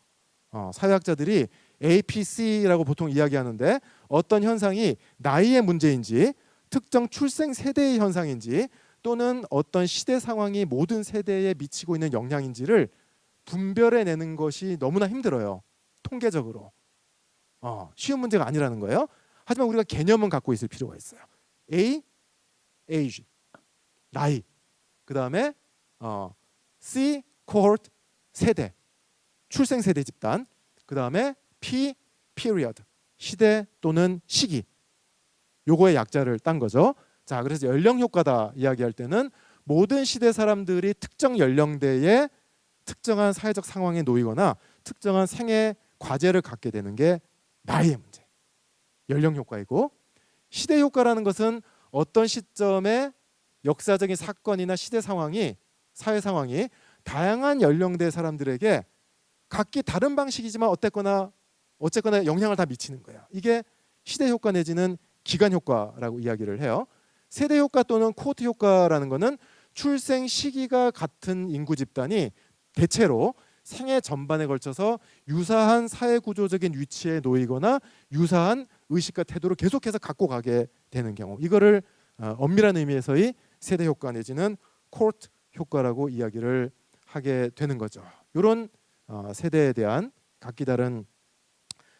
사회학자들이 APC라고 보통 이야기하는데 어떤 현상이 나이의 문제인지 특정 출생 세대의 현상인지 또는 어떤 시대 상황이 모든 세대에 미치고 있는 영향인지를 분별해내는 것이 너무나 힘들어요. 통계적으로. 쉬운 문제가 아니라는 거예요. 하지만 우리가 개념은 갖고 있을 필요가 있어요. age, 나이. 그 다음에 C, cohort, 세대, 출생 세대 집단. 그 다음에 P, period, 시대 또는 시기. 요거의 약자를 딴 거죠. 자, 그래서 연령 효과다 이야기할 때는 모든 시대 사람들이 특정 연령대에 특정한 사회적 상황에 놓이거나 특정한 생애 과제를 갖게 되는 게 나이의 문제. 연령 효과이고 시대 효과라는 것은 어떤 시점에 역사적인 사건이나 시대 상황이 사회 상황이 다양한 연령대 사람들에게 각기 다른 방식이지만 어쨌거나 영향을 다 미치는 거예요. 이게 시대 효과 내지는 기간 효과라고 이야기를 해요. 세대 효과 또는 코호트 효과라는 것은 출생 시기가 같은 인구 집단이 대체로 생애 전반에 걸쳐서 유사한 사회 구조적인 위치에 놓이거나 유사한 의식과 태도를 계속해서 갖고 가게 되는 경우, 이거를 엄밀한 의미에서의 세대 효과 내지는 코호트 효과라고 이야기를 하게 되는 거죠. 이런 세대에 대한 각기 다른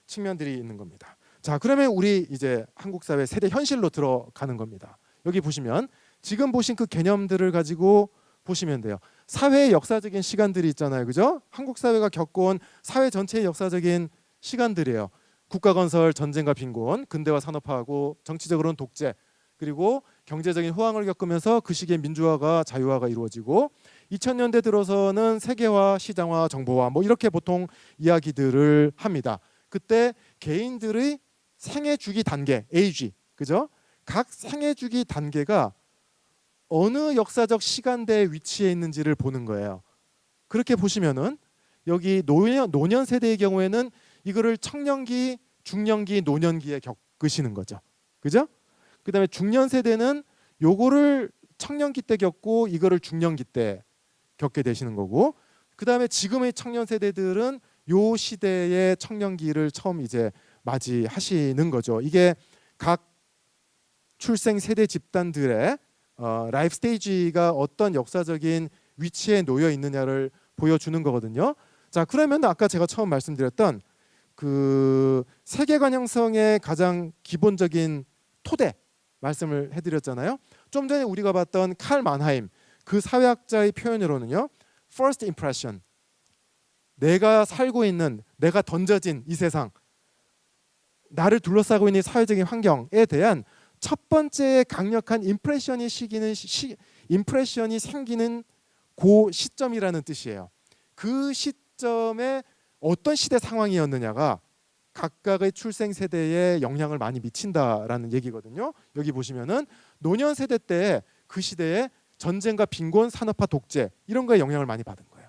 측면들이 있는 겁니다. 자, 그러면 우리 이제 한국 사회 세대 현실로 들어가는 겁니다. 여기 보시면 지금 보신 그 개념들을 가지고 보시면 돼요. 사회의 역사적인 시간들이 있잖아요. 그죠? 한국 사회가 겪어온 사회 전체의 역사적인 시간들이에요. 국가 건설, 전쟁과 빈곤, 근대화 산업화하고 정치적으로는 독재, 그리고 경제적인 호황을 겪으면서 그 시기에 민주화가 자유화가 이루어지고 2000년대 들어서는 세계화, 시장화, 정보화 뭐 이렇게 보통 이야기들을 합니다. 그때 개인들의 생애 주기 단계, 에이지, 그죠? 각 생애 주기 단계가 어느 역사적 시간대에 위치해 있는지를 보는 거예요. 그렇게 보시면은 여기 노년 세대의 경우에는 이거를 청년기, 중년기, 노년기에 겪으시는 거죠. 그죠? 그다음에 중년 세대는 요거를 청년기 때 겪고 이거를 중년기 때 겪게 되시는 거고, 그다음에 지금의 청년 세대들은 요 시대의 청년기를 처음 이제 맞이하시는 거죠. 이게 각 출생 세대 집단들의 라이프 스테이지가 어떤 역사적인 위치에 놓여 있느냐를 보여주는 거거든요. 자, 그러면 아까 제가 처음 말씀드렸던 그 세계관 형성의 가장 기본적인 토대 말씀을 해드렸잖아요. 좀 전에 우리가 봤던 칼 만하임 그 사회학자의 표현으로는요, first impression, 내가 살고 있는, 내가 던져진 이 세상, 나를 둘러싸고 있는 사회적인 환경에 대한 첫 번째 강력한 임프레션이 생기는 그 시점이라는 뜻이에요. 그 시점에 어떤 시대 상황이었느냐가 각각의 출생 세대에 영향을 많이 미친다라는 얘기거든요. 여기 보시면은 노년 세대 때 그 시대에 전쟁과 빈곤, 산업화, 독재 이런 거에 영향을 많이 받은 거예요.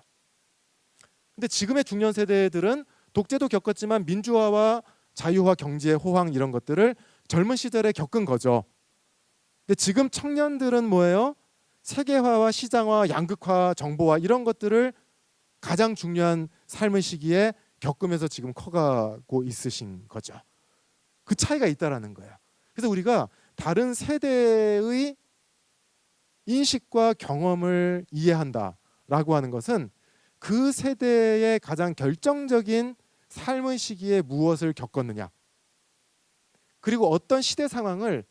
근데 지금의 중년 세대들은 독재도 겪었지만 민주화와 자유화, 경제 호황 이런 것들을 젊은 시절에 겪은 거죠. 근데 지금 청년들은 뭐예요? 세계화와 시장화, 양극화, 정보화 이런 것들을 가장 중요한 삶의 시기에 겪으면서 지금 커가고 있으신 거죠. 그 차이가 있다라는 거예요. 그래서 우리가 다른 세대의 인식과 경험을 이해한다라고 하는 것은 그 세대의 가장 결정적인 삶의 시기에 무엇을 겪었느냐, 그리고 어떤 시대 상황을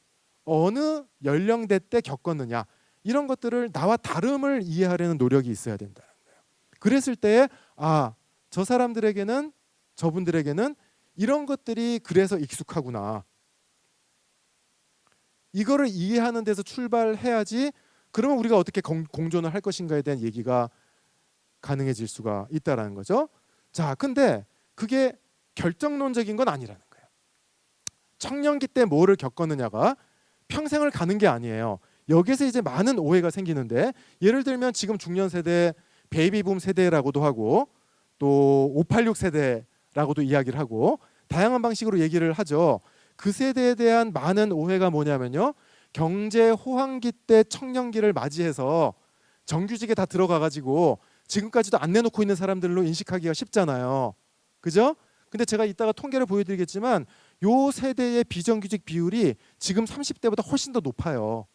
어느 연령대 때 겪었느냐, 이런 것들을 나와 다름을 이해하려는 노력이 있어야 된다는 거예요. 그랬을 때에 저 사람들에게는, 저분들에게는 이런 것들이 그래서 익숙하구나, 이거를 이해하는 데서 출발해야지 그러면 우리가 어떻게 공존을 할 것인가에 대한 얘기가 가능해질 수가 있다라는 거죠. 자, 근데 그게 결정론적인 건 아니라는 거예요. 청년기 때 뭐를 겪었느냐가 평생을 가는 게 아니에요. 여기서 이제 많은 오해가 생기는데, 예를 들면 지금 중년 세대 베이비붐 세대라고도 하고 또 586 세대라고도 이야기를 하고 다양한 방식으로 얘기를 하죠. 그 세대에 대한 많은 오해가 뭐냐면요, 경제 호황기 때 청년기를 맞이해서 정규직에 다 들어가가지고 지금까지도 안 내놓고 있는 사람들로 인식하기가 쉽잖아요. 그죠? 근데 제가 이따가 통계를 보여드리겠지만 요 세대의 비정규직 비율이 지금 30대보다 훨씬 더 높아요.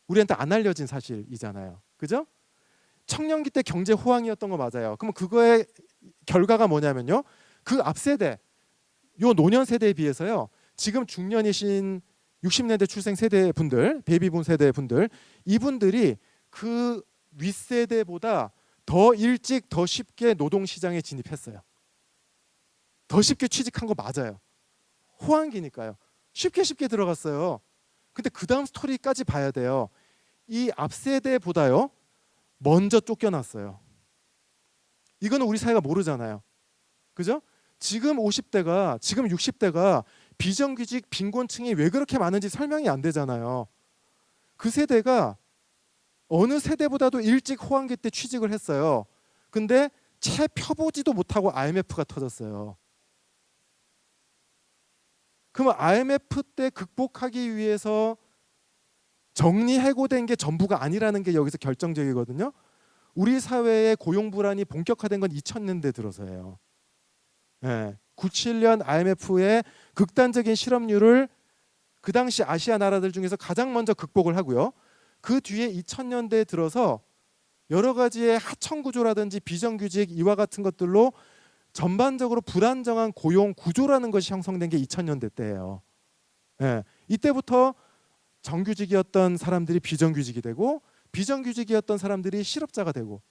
우리한테 안 알려진 사실이잖아요. 그죠? 청년기 때 경제 호황이었던 거 맞아요. 그럼 그거의 결과가 뭐냐면요, 그 앞 세대, 요 노년 세대에 비해서요, 지금 중년이신 60년대 출생 세대 분들, 베이비붐 세대 분들, 이분들이 그 윗세대보다 더 일찍, 더 쉽게 노동시장에 진입했어요. 더 쉽게 취직한 거 맞아요. 호황기니까요. 쉽게 들어갔어요. 근데 그 다음 스토리까지 봐야 돼요. 이 앞세대보다요 먼저 쫓겨났어요. 이거는 우리 사회가 모르잖아요. 그죠? 지금 50대가, 지금 60대가 비정규직 빈곤층이 왜 그렇게 많은지 설명이 안 되잖아요. 그 세대가 어느 세대보다도 일찍 호황기 때 취직을 했어요. 근데 채 펴보지도 못하고 IMF가 터졌어요. 그럼 IMF 때 극복하기 위해서 정리해고된 게 전부가 아니라는 게 여기서 결정적이거든요. 우리 사회의 고용 불안이 본격화된 건 2000년대 들어서예요. 97년 IMF의 극단적인 실업률을 그 당시 아시아 나라들 중에서 가장 먼저 극복을 하고요. 그 뒤에 2000년대에 들어서 여러 가지의 하청 구조라든지 비정규직 이와 같은 것들로 전반적으로 불안정한 고용 구조라는 것이 형성된 게 2000년대 때예요. 이때부터 정규직이었던 사람들이 비정규직이 되고 비정규직이었던 사람들이 실업자가 되고,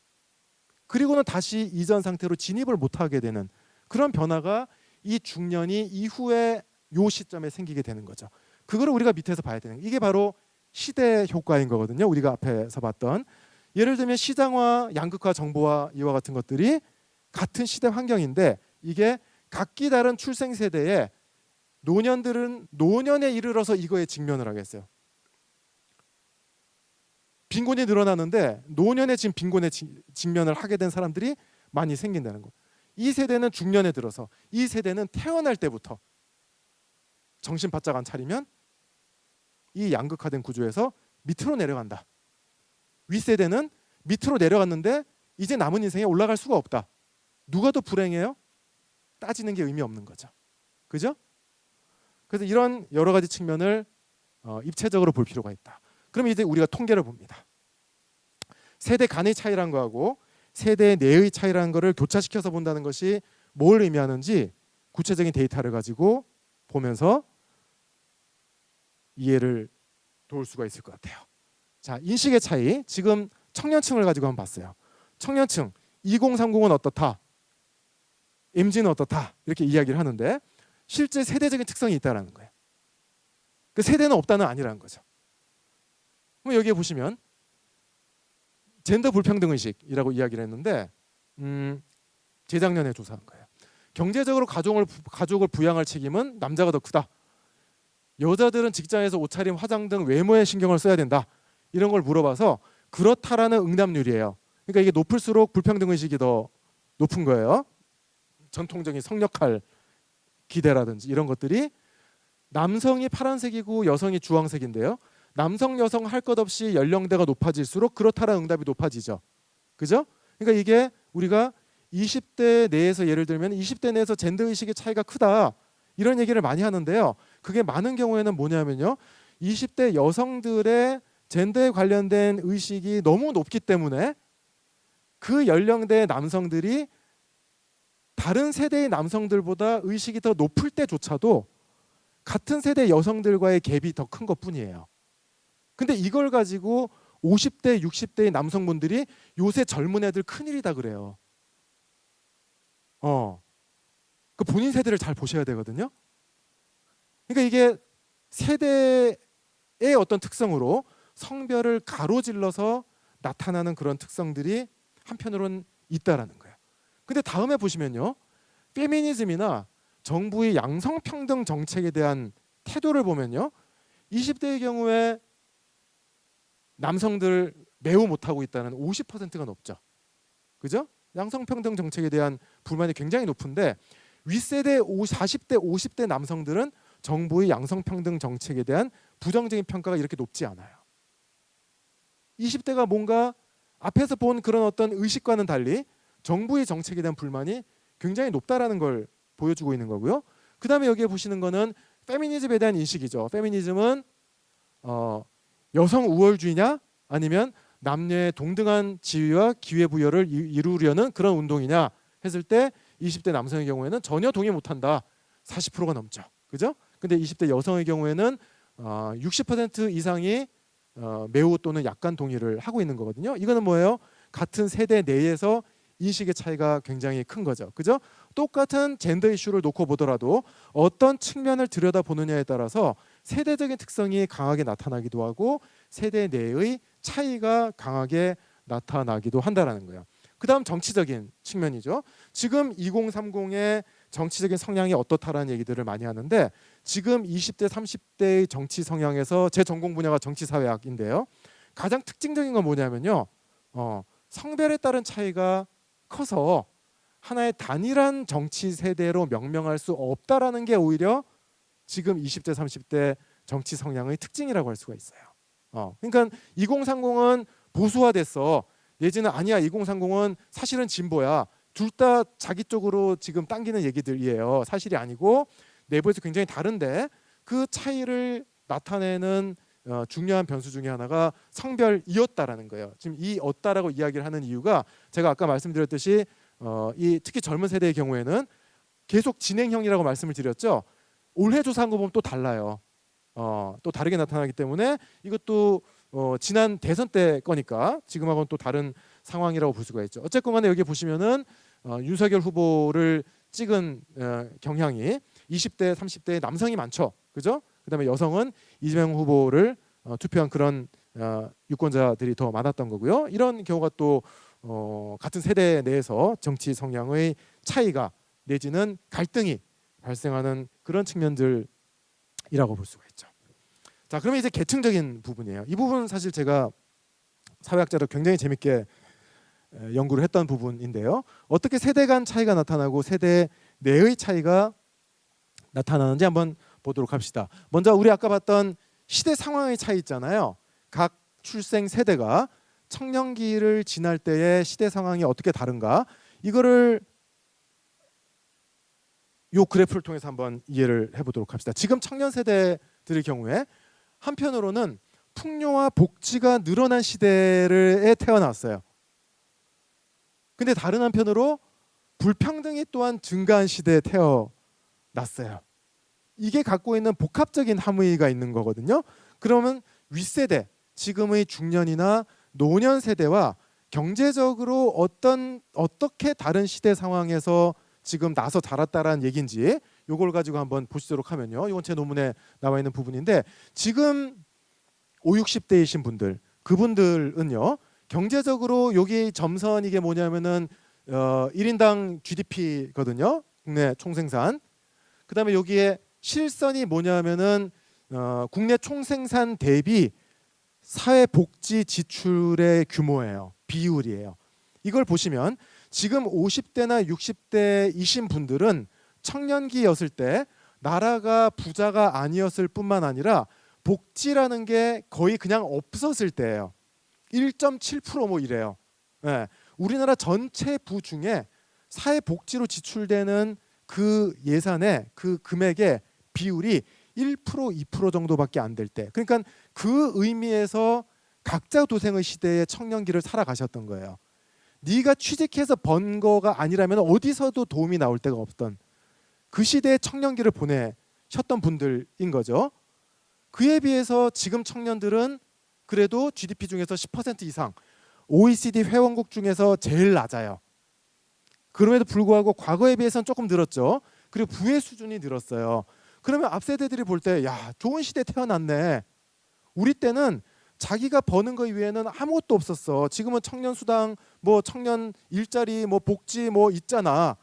그리고는 다시 이전 상태로 진입을 못하게 되는 그런 변화가 이 중년이 이후에 요 시점에 생기게 되는 거죠. 그거를 우리가 밑에서 봐야 되는, 이게 바로 시대 효과인 거거든요. 우리가 앞에서 봤던, 예를 들면 시장화, 양극화, 정보화 이와 같은 것들이 같은 시대 환경인데, 이게 각기 다른 출생 세대에 노년들은 노년에 이르러서 이거에 직면을 하겠어요. 빈곤이 늘어나는데 노년에 지금 빈곤에 직면을 하게 된 사람들이 많이 생긴다는 거. 이 세대는 중년에 들어서, 이 세대는 태어날 때부터 정신 바짝 안 차리면 이 양극화된 구조에서 밑으로 내려간다. 윗세대는 밑으로 내려갔는데 이제 남은 인생에 올라갈 수가 없다. 누가 더 불행해요? 따지는 게 의미 없는 거죠. 그죠? 그래서 이런 여러 가지 측면을 입체적으로 볼 필요가 있다. 그럼 이제 우리가 통계를 봅니다. 세대 간의 차이란 거하고 세대 내의 차이라는 거를 교차시켜서 본다는 것이 뭘 의미하는지 구체적인 데이터를 가지고 보면서 이해를 도울 수가 있을 것 같아요. 자, 인식의 차이, 지금 청년층을 가지고 한번 봤어요. 청년층 2030은 어떻다, MZ는 어떻다 이렇게 이야기를 하는데 실제 세대적인 특성이 있다라는 거예요. 그 세대는 없다는 아니라는 거죠. 그럼 여기에 보시면 젠더 불평등 의식이라고 이야기를 했는데 재작년에 조사한 거예요. 경제적으로 가족을 부양할 책임은 남자가 더 크다. 여자들은 직장에서 옷차림, 화장 등 외모에 신경을 써야 된다. 이런 걸 물어봐서 그렇다라는 응답률이에요. 그러니까 이게 높을수록 불평등 의식이 더 높은 거예요. 전통적인 성역할 기대라든지 이런 것들이 남성이 파란색이고 여성이 주황색인데요. 남성 여성 할 것 없이 연령대가 높아질수록 그렇다라는 응답이 높아지죠. 그죠? 그러니까 이게 우리가 20대 내에서 예를 들면 20대 내에서 젠더 의식의 차이가 크다. 이런 얘기를 많이 하는데요. 그게 많은 경우에는 뭐냐면요. 20대 여성들의 젠더에 관련된 의식이 너무 높기 때문에 그 연령대의 남성들이 다른 세대의 남성들보다 의식이 더 높을 때조차도 같은 세대 여성들과의 갭이 더 큰 것뿐이에요. 근데 이걸 가지고 50대, 60대의 남성분들이 요새 젊은 애들 큰일이다 그래요. 그 본인 세대를 잘 보셔야 되거든요. 그러니까 이게 세대의 어떤 특성으로 성별을 가로질러서 나타나는 그런 특성들이 한편으로는 있다라는 거예요. 근데 다음에 보시면요. 페미니즘이나 정부의 양성평등 정책에 대한 태도를 보면요. 20대의 경우에 남성들 매우 못하고 있다는 50%가 높죠. 그죠? 양성평등 정책에 대한 불만이 굉장히 높은데 윗세대 40대, 50대 남성들은 정부의 양성평등 정책에 대한 부정적인 평가가 이렇게 높지 않아요. 20대가 뭔가 앞에서 본 그런 어떤 의식과는 달리 정부의 정책에 대한 불만이 굉장히 높다라는 걸 보여주고 있는 거고요. 그 다음에 여기에 보시는 거는 페미니즘에 대한 인식이죠. 페미니즘은 여성 우월주의냐 아니면 남녀의 동등한 지위와 기회부여를 이루려는 그런 운동이냐 했을 때 20대 남성의 경우에는 전혀 동의 못한다. 40%가 넘죠. 그죠? 근데 20대 여성의 경우에는 60% 이상이 매우 또는 약간 동의를 하고 있는 거거든요. 이거는 뭐예요? 같은 세대 내에서 인식의 차이가 굉장히 큰 거죠. 그죠? 똑같은 젠더 이슈를 놓고 보더라도 어떤 측면을 들여다보느냐에 따라서 세대적인 특성이 강하게 나타나기도 하고 세대 내의 차이가 강하게 나타나기도 한다라는 거예요. 그 다음 정치적인 측면이죠. 지금 2030의 정치적인 성향이 어떻다라는 얘기들을 많이 하는데 지금 20대, 30대의 정치 성향에서 제 전공 분야가 정치사회학인데요. 가장 특징적인 건 뭐냐면요. 성별에 따른 차이가 커서 하나의 단일한 정치 세대로 명명할 수 없다라는 게 오히려 지금 20대, 30대 정치 성향의 특징이라고 할 수가 있어요. 그러니까 2030은 보수화됐어. 예전에 아니야 2030은 사실은 진보야. 둘 다 자기 쪽으로 지금 당기는 얘기들이에요. 사실이 아니고 내부에서 굉장히 다른데 그 차이를 나타내는 중요한 변수 중에 하나가 성별이었다라는 거예요. 지금 이었다라고 이야기를 하는 이유가 제가 아까 말씀드렸듯이 이 특히 젊은 세대의 경우에는 계속 진행형이라고 말씀을 드렸죠. 올해 조사한 거 보면 또 달라요. 또 다르게 나타나기 때문에 이것도 지난 대선 때 거니까 지금하고는 또 다른 상황이라고 볼 수가 있죠. 어쨌건 간에 여기 보시면은 윤석열 후보를 찍은 경향이 20대, 30대 남성이 많죠. 그죠? 그다음에 여성은 이재명 후보를 투표한 그런 유권자들이 더 많았던 거고요. 이런 경우가 또 같은 세대 내에서 정치 성향의 차이가 내지는 갈등이 발생하는 그런 측면들이라고 볼 수가 있죠. 자, 그러면 이제 계층적인 부분이에요. 이 부분은 사실 제가 사회학자로 굉장히 재밌게 연구를 했던 부분인데요. 어떻게 세대 간 차이가 나타나고 세대 내의 차이가 나타나는지 한번 보도록 합시다. 먼저 우리 아까 봤던 시대 상황의 차이 있잖아요. 각 출생 세대가 청년기를 지날 때의 시대 상황이 어떻게 다른가 이거를 이 그래프를 통해서 한번 이해를 해보도록 합시다. 지금 청년 세대들의 경우에 한편으로는 풍요와 복지가 늘어난 시대에 태어났어요. 근데 다른 한편으로 불평등이 또한 증가한 시대에 태어났어요. 이게 갖고 있는 복합적인 함의가 있는 거거든요. 그러면 윗세대, 지금의 중년이나 노년 세대와 경제적으로 어떻게 다른 시대 상황에서 지금 나서 자랐다라는 얘기인지 요걸 가지고 한번 보시도록 하면요. 이건 제 논문에 나와 있는 부분인데 지금 5, 60대이신 분들 그분들은요. 경제적으로 여기 점선 이게 뭐냐면은 1인당 GDP거든요. 국내 총생산. 그다음에 여기에 실선이 뭐냐면은 국내 총생산 대비 사회복지 지출의 규모예요. 비율이에요. 이걸 보시면 지금 50대나 60대이신 분들은 청년기였을 때 나라가 부자가 아니었을 뿐만 아니라 복지라는 게 거의 그냥 없었을 때예요. 1.7%뭐 이래요. 예. 우리나라 전체 부 중에 사회복지로 지출되는 그 예산의 그 금액의 비율이 1%, 2% 정도밖에 안 될 때. 그러니까 그 의미에서 각자 도생의 시대의 청년기를 살아가셨던 거예요. 네가 취직해서 번 거가 아니라면 어디서도 도움이 나올 데가 없던 그 시대의 청년기를 보내셨던 분들인 거죠. 그에 비해서 지금 청년들은 그래도 GDP 중에서 10% 이상 OECD 회원국 중에서 제일 낮아요. 그럼에도 불구하고 과거에 비해서는 조금 늘었죠. 그리고 부의 수준이 늘었어요. 그러면 앞 세대들이 볼 때 야, 좋은 시대 태어났네. 우리 때는 자기가 버는 거 이외에는 아무것도 없었어. 지금은 청년 수당, 뭐 청년 일자리, 뭐 복지 뭐 있잖아.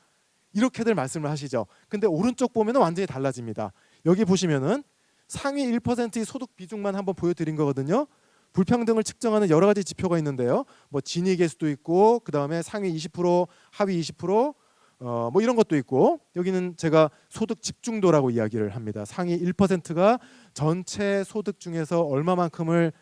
이렇게들 말씀을 하시죠. 근데 오른쪽 보면은 완전히 달라집니다. 여기 보시면은 상위 1%의 소득 비중만 한번 보여드린 거거든요. 불평등을 측정하는 여러 가지 지표가 있는데요. 뭐 지니 계수도 있고, 그 다음에 상위 20%, 하위 20%, 뭐 이런 것도 있고, 여기는 제가 소득 집중도라고 이야기를 합니다. 상위 1%가 전체 소득 중에서 얼마만큼을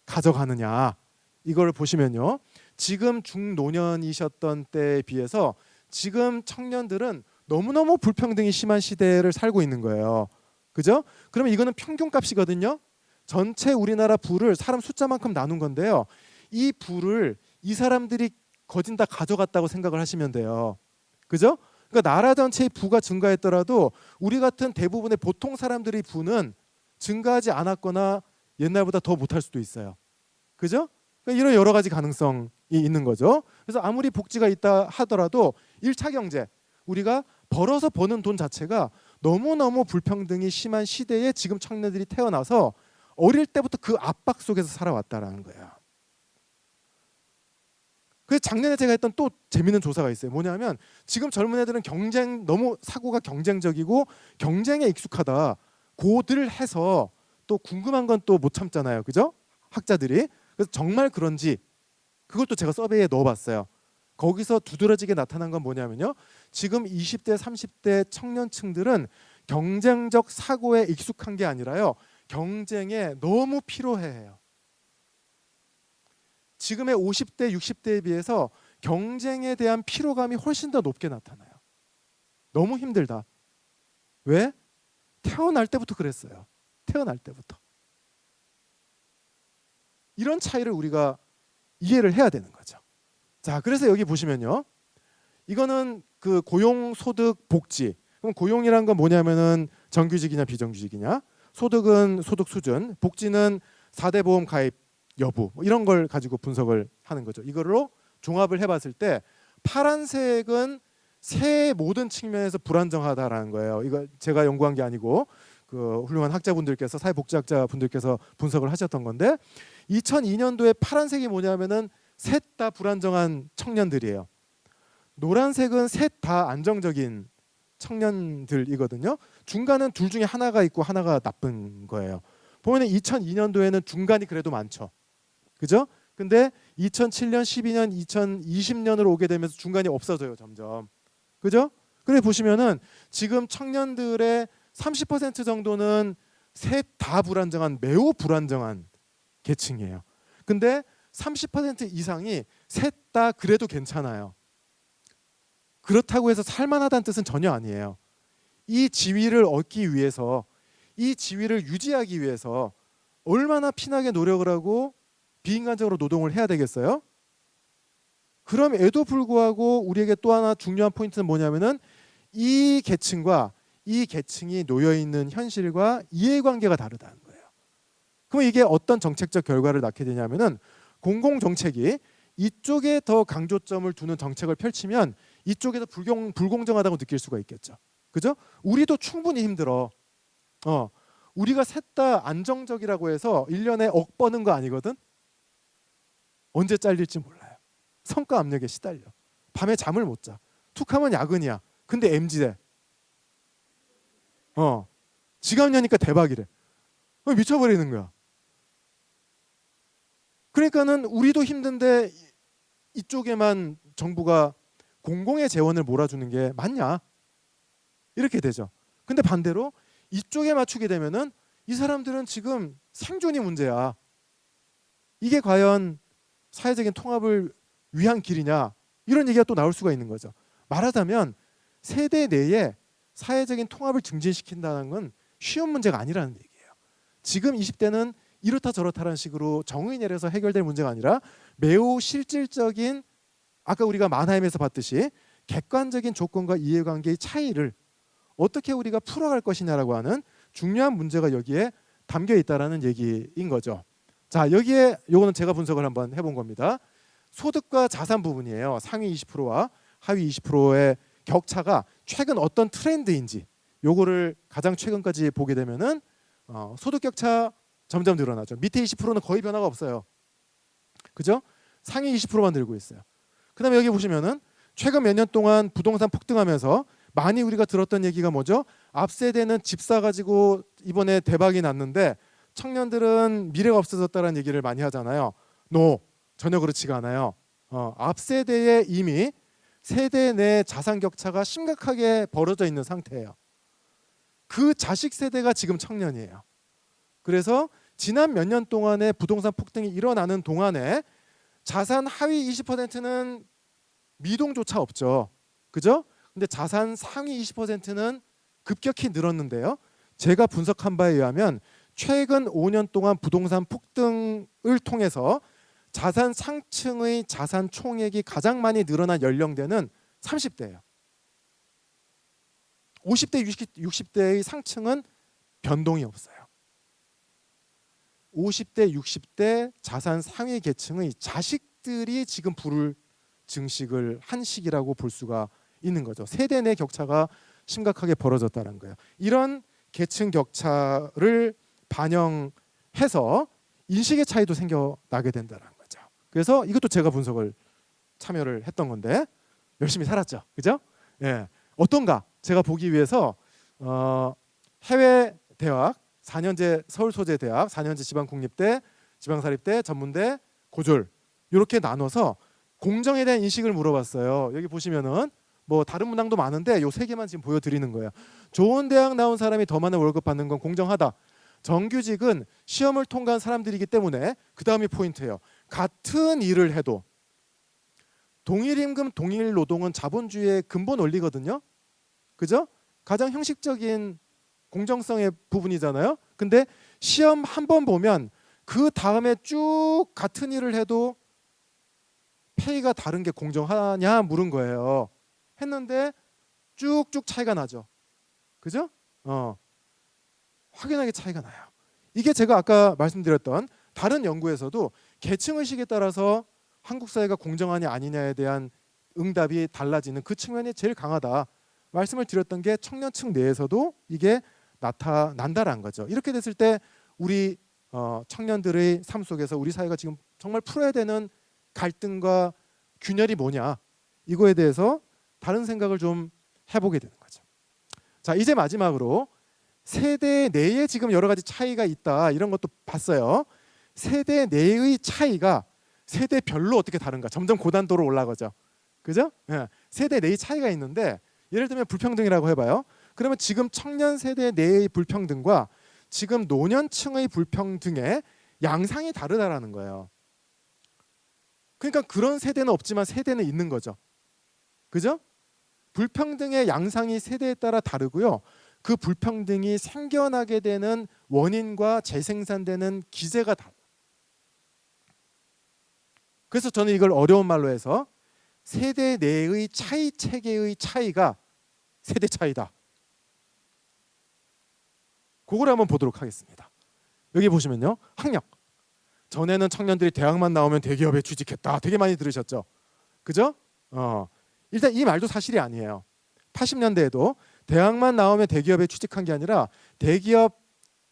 가져가느냐, 이걸 보시면요. 지금 중노년이셨던 때에 비해서 지금 청년들은 너무너무 불평등이 심한 시대를 살고 있는 거예요. 그죠? 그러면 이거는 평균값이거든요. 전체 우리나라 부를 사람 숫자만큼 나눈 건데요. 이 부를 이 사람들이 거진 다 가져갔다고 생각을 하시면 돼요. 그죠? 그러니까 나라 전체의 부가 증가했더라도 우리 같은 대부분의 보통 사람들의 부는 증가하지 않았거나 옛날보다 더 못할 수도 있어요. 그죠? 그러니까 이런 여러 가지 가능성이 있는 거죠. 그래서 아무리 복지가 있다 하더라도 1차 경제, 우리가 벌어서 버는 돈 자체가 너무너무 불평등이 심한 시대에 지금 청년들이 태어나서 어릴 때부터 그 압박 속에서 살아왔다라는 거예요. 그래서 작년에 제가 했던 또 재밌는 조사가 있어요. 뭐냐면 지금 젊은 애들은 너무 사고가 경쟁적이고 경쟁에 익숙하다. 고들 해서 또 궁금한 건 또 못 참잖아요. 그죠? 학자들이. 그래서 정말 그런지 그걸 또 제가 서베이에 넣어봤어요. 거기서 두드러지게 나타난 건 뭐냐면요. 지금 20대, 30대 청년층들은 경쟁적 사고에 익숙한 게 아니라요. 경쟁에 너무 피로해해요. 지금의 50대, 60대에 비해서 경쟁에 대한 피로감이 훨씬 더 높게 나타나요. 너무 힘들다. 왜? 태어날 때부터 그랬어요. 태어날 때부터. 이런 차이를 우리가 이해를 해야 되는 거죠. 자, 그래서 여기 보시면요. 이거는 그 고용, 소득, 복지. 그럼 고용이란 건 뭐냐면은 정규직이냐 비정규직이냐. 소득은 소득 수준, 복지는 4대 보험 가입 여부, 뭐 이런 걸 가지고 분석을 하는 거죠. 이걸로 종합을 해봤을 때 파란색은 새 모든 측면에서 불안정하다라는 거예요. 이거 제가 연구한 게 아니고 그 훌륭한 학자분들께서 사회복지학자 분들께서 분석을 하셨던 건데 2002년도에 파란색이 뭐냐면은 셋 다 불안정한 청년들이에요. 노란색은 셋 다 안정적인 청년들이거든요. 중간은 둘 중에 하나가 있고 하나가 나쁜 거예요. 보면 2002년도에는 중간이 그래도 많죠. 그죠? 근데 2007년, 12년, 2020년으로 오게 되면서 중간이 없어져요, 점점. 그죠? 그래 보시면은 지금 청년들의 30% 정도는 셋 다 불안정한, 매우 불안정한 계층이에요. 근데 30% 이상이 셋 다 그래도 괜찮아요. 그렇다고 해서 살만하다는 뜻은 전혀 아니에요. 이 지위를 얻기 위해서, 이 지위를 유지하기 위해서 얼마나 피나게 노력을 하고 비인간적으로 노동을 해야 되겠어요? 그럼에도 불구하고 우리에게 또 하나 중요한 포인트는 뭐냐면은 이 계층과 이 계층이 놓여 있는 현실과 이해관계가 다르다는 거예요. 그럼 이게 어떤 정책적 결과를 낳게 되냐면은 공공 정책이 이쪽에 더 강조점을 두는 정책을 펼치면 이쪽에서 불공정하다고 느낄 수가 있겠죠. 그죠? 우리도 충분히 힘들어. 우리가 셋 다 안정적이라고 해서 1년에 억 버는 거 아니거든. 언제 잘릴지 몰라요. 성과 압력에 시달려. 밤에 잠을 못 자. 툭하면 야근이야. 근데 MZ래. 지갑 여니까 대박이래. 미쳐버리는 거야. 그러니까는 우리도 힘든데 이쪽에만 정부가 공공의 재원을 몰아주는 게 맞냐? 이렇게 되죠. 근데 반대로 이쪽에 맞추게 되면은 이 사람들은 지금 생존이 문제야. 이게 과연 사회적인 통합을 위한 길이냐? 이런 얘기가 또 나올 수가 있는 거죠. 말하자면 세대 내에 사회적인 통합을 증진시킨다는 건 쉬운 문제가 아니라는 얘기예요. 지금 20대는 이렇다 저렇다라는 식으로 정의 내려서 해결될 문제가 아니라 매우 실질적인, 아까 우리가 만하임에서 봤듯이 객관적인 조건과 이해관계의 차이를 어떻게 우리가 풀어갈 것이냐라고 하는 중요한 문제가 여기에 담겨 있다라는 얘기인 거죠. 자, 여기에 요거는 제가 분석을 한번 해본 겁니다. 소득과 자산 부분이에요. 상위 20%와 하위 20%의 격차가 최근 어떤 트렌드인지 요거를 가장 최근까지 보게 되면은 소득 격차 점점 늘어나죠. 밑에 20%는 거의 변화가 없어요. 그죠? 상위 20%만 늘고 있어요. 그다음에 여기 보시면은 최근 몇 년 동안 부동산 폭등하면서 많이 우리가 들었던 얘기가 뭐죠? 앞 세대는 집 사가지고 이번에 대박이 났는데 청년들은 미래가 없어졌다는 얘기를 많이 하잖아요. 전혀 그렇지가 않아요. 앞 세대에 이미 세대 내 자산 격차가 심각하게 벌어져 있는 상태예요. 그 자식 세대가 지금 청년이에요. 그래서 지난 몇 년 동안의 부동산 폭등이 일어나는 동안에 자산 하위 20%는 미동조차 없죠. 그죠? 근데 자산 상위 20%는 급격히 늘었는데요. 제가 분석한 바에 의하면 최근 5년 동안 부동산 폭등을 통해서 자산 상층의 자산 총액이 가장 많이 늘어난 연령대는 30대예요. 50대, 60대의 상층은 변동이 없어요. 50대, 60대 자산 상위 계층의 자식들이 지금 불을 증식을 한 시기라고 볼 수가 있는 거죠. 세대 내 격차가 심각하게 벌어졌다는 거예요. 이런 계층 격차를 반영해서 인식의 차이도 생겨나게 된다는 거죠. 그래서 이것도 제가 분석을 참여를 했던 건데 열심히 살았죠. 그죠? 예. 어떤가? 제가 보기 위해서 해외 대학 4년제 서울 소재 대학, 4년제 지방 공립대, 지방사립대, 전문대, 고졸 이렇게 나눠서 공정에 대한 인식을 물어봤어요. 여기 보시면은 뭐 다른 문항도 많은데 요 세 개만 지금 보여드리는 거예요. 좋은 대학 나온 사람이 더 많은 월급 받는 건 공정하다. 정규직은 시험을 통과한 사람들이기 때문에 그 다음이 포인트예요. 같은 일을 해도 동일 임금 동일 노동은 자본주의의 근본 원리거든요. 그죠? 가장 형식적인 공정성의 부분이잖아요. 근데 시험 한 번 보면 그 다음에 쭉 같은 일을 해도 페이가 다른 게 공정하냐 물은 거예요. 했는데 쭉쭉 차이가 나죠. 그죠? 확연하게 차이가 나요. 이게 제가 아까 말씀드렸던 다른 연구에서도 계층의식에 따라서 한국 사회가 공정하냐 아니냐에 대한 응답이 달라지는 그 측면이 제일 강하다. 말씀을 드렸던 게 청년층 내에서도 이게 나타난다라는 거죠. 이렇게 됐을 때 우리 청년들의 삶 속에서 우리 사회가 지금 정말 풀어야 되는 갈등과 균열이 뭐냐 이거에 대해서 다른 생각을 좀 해보게 되는 거죠. 자, 이제 마지막으로 세대 내에 지금 여러 가지 차이가 있다 이런 것도 봤어요. 세대 내의 차이가 세대별로 어떻게 다른가 점점 고단도로 올라가죠. 그죠? 예. 세대 내의 차이가 있는데 예를 들면 불평등이라고 해봐요. 그러면 지금 청년 세대 내의 불평등과 지금 노년층의 불평등의 양상이 다르다라는 거예요. 그러니까 그런 세대는 없지만 세대는 있는 거죠. 그죠? 불평등의 양상이 세대에 따라 다르고요. 그 불평등이 생겨나게 되는 원인과 재생산되는 기제가 달라. 그래서 저는 이걸 어려운 말로 해서 세대 내의 차이 체계의 차이가 세대 차이다. 그걸 한번 보도록 하겠습니다. 여기 보시면요. 학력. 전에는 청년들이 대학만 나오면 대기업에 취직했다. 되게 많이 들으셨죠? 그죠? 일단 이 말도 사실이 아니에요. 80년대에도 대학만 나오면 대기업에 취직한 게 아니라 대기업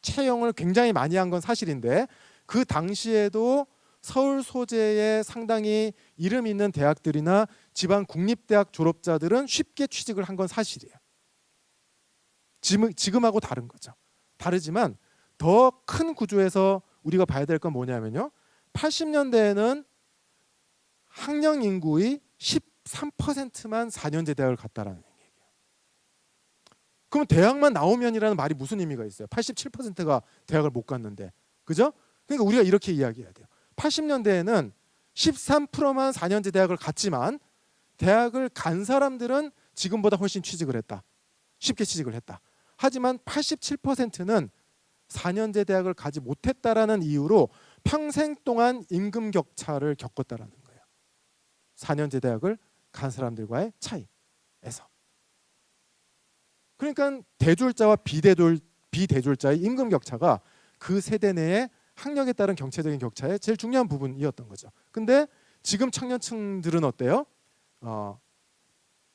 채용을 굉장히 많이 한 건 사실인데 그 당시에도 서울 소재의 상당히 이름 있는 대학들이나 지방 국립대학 졸업자들은 쉽게 취직을 한 건 사실이에요. 지금하고 다른 거죠. 다르지만 더 큰 구조에서 우리가 봐야 될 건 뭐냐면요. 80년대에는 학령 인구의 13%만 4년제 대학을 갔다라는 얘기예요. 그럼 대학만 나오면이라는 말이 무슨 의미가 있어요? 87%가 대학을 못 갔는데. 그죠? 그러니까 우리가 이렇게 이야기해야 돼요. 80년대에는 13%만 4년제 대학을 갔지만 대학을 간 사람들은 지금보다 훨씬 취직을 했다. 쉽게 취직을 했다. 하지만 87%는 4년제 대학을 가지 못했다라는 이유로 평생 동안 임금 격차를 겪었다라는 거예요. 4년제 대학을 간 사람들과의 차이에서. 그러니까 대졸자와 비대졸자의 임금 격차가 그 세대 내에 학력에 따른 경제적인 격차의 제일 중요한 부분이었던 거죠. 근데 지금 청년층들은 어때요?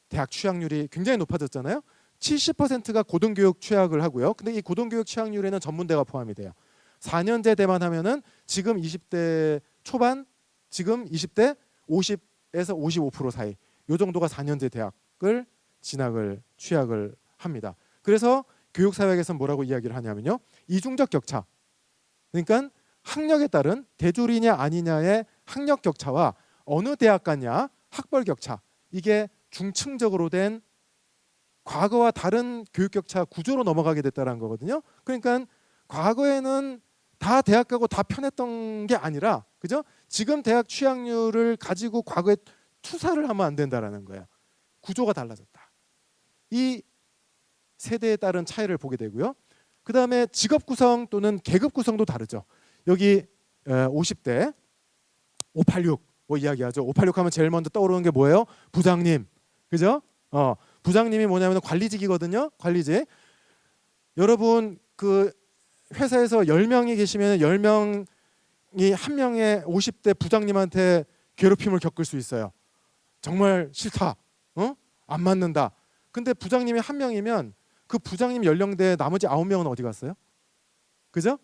대학 취학률이 굉장히 높아졌잖아요. 70%가 고등교육 취학을 하고요. 근데 이 고등교육 취학률에는 전문대가 포함이 돼요. 4년제 대만 하면은 지금 20대 초반, 지금 20대 50에서 55% 사이 요 정도가 4년제 대학을 취학을 합니다. 그래서 교육사회에서는 뭐라고 이야기를 하냐면요. 이중적 격차. 그러니까 학력에 따른 대졸이냐 아니냐의 학력 격차와 어느 대학 갔냐 학벌 격차. 이게 중층적으로 된 과거와 다른 교육 격차 구조로 넘어가게 됐다는 거거든요. 그러니까 과거에는 다 대학 가고 다 편했던 게 아니라, 그죠? 지금 대학 취학률을 가지고 과거에 투사를 하면 안 된다라는 거예요. 구조가 달라졌다. 이 세대에 따른 차이를 보게 되고요. 그 다음에 직업 구성 또는 계급 구성도 다르죠. 여기 50대 586 뭐 이야기하죠. 586 하면 제일 먼저 떠오르는 게 뭐예요? 부장님, 그죠? 부장님이 뭐냐면 관리직이거든요. 관리직. 여러분 그 회사에서 10명이 계시면 10명이 한 명의 50대 부장님한테 괴롭힘을 겪을 수 있어요. 정말 싫다. 안 맞는다. 근데 부장님이 한 명이면 그 부장님 연령대 나머지 9명은 어디 갔어요? 그죠?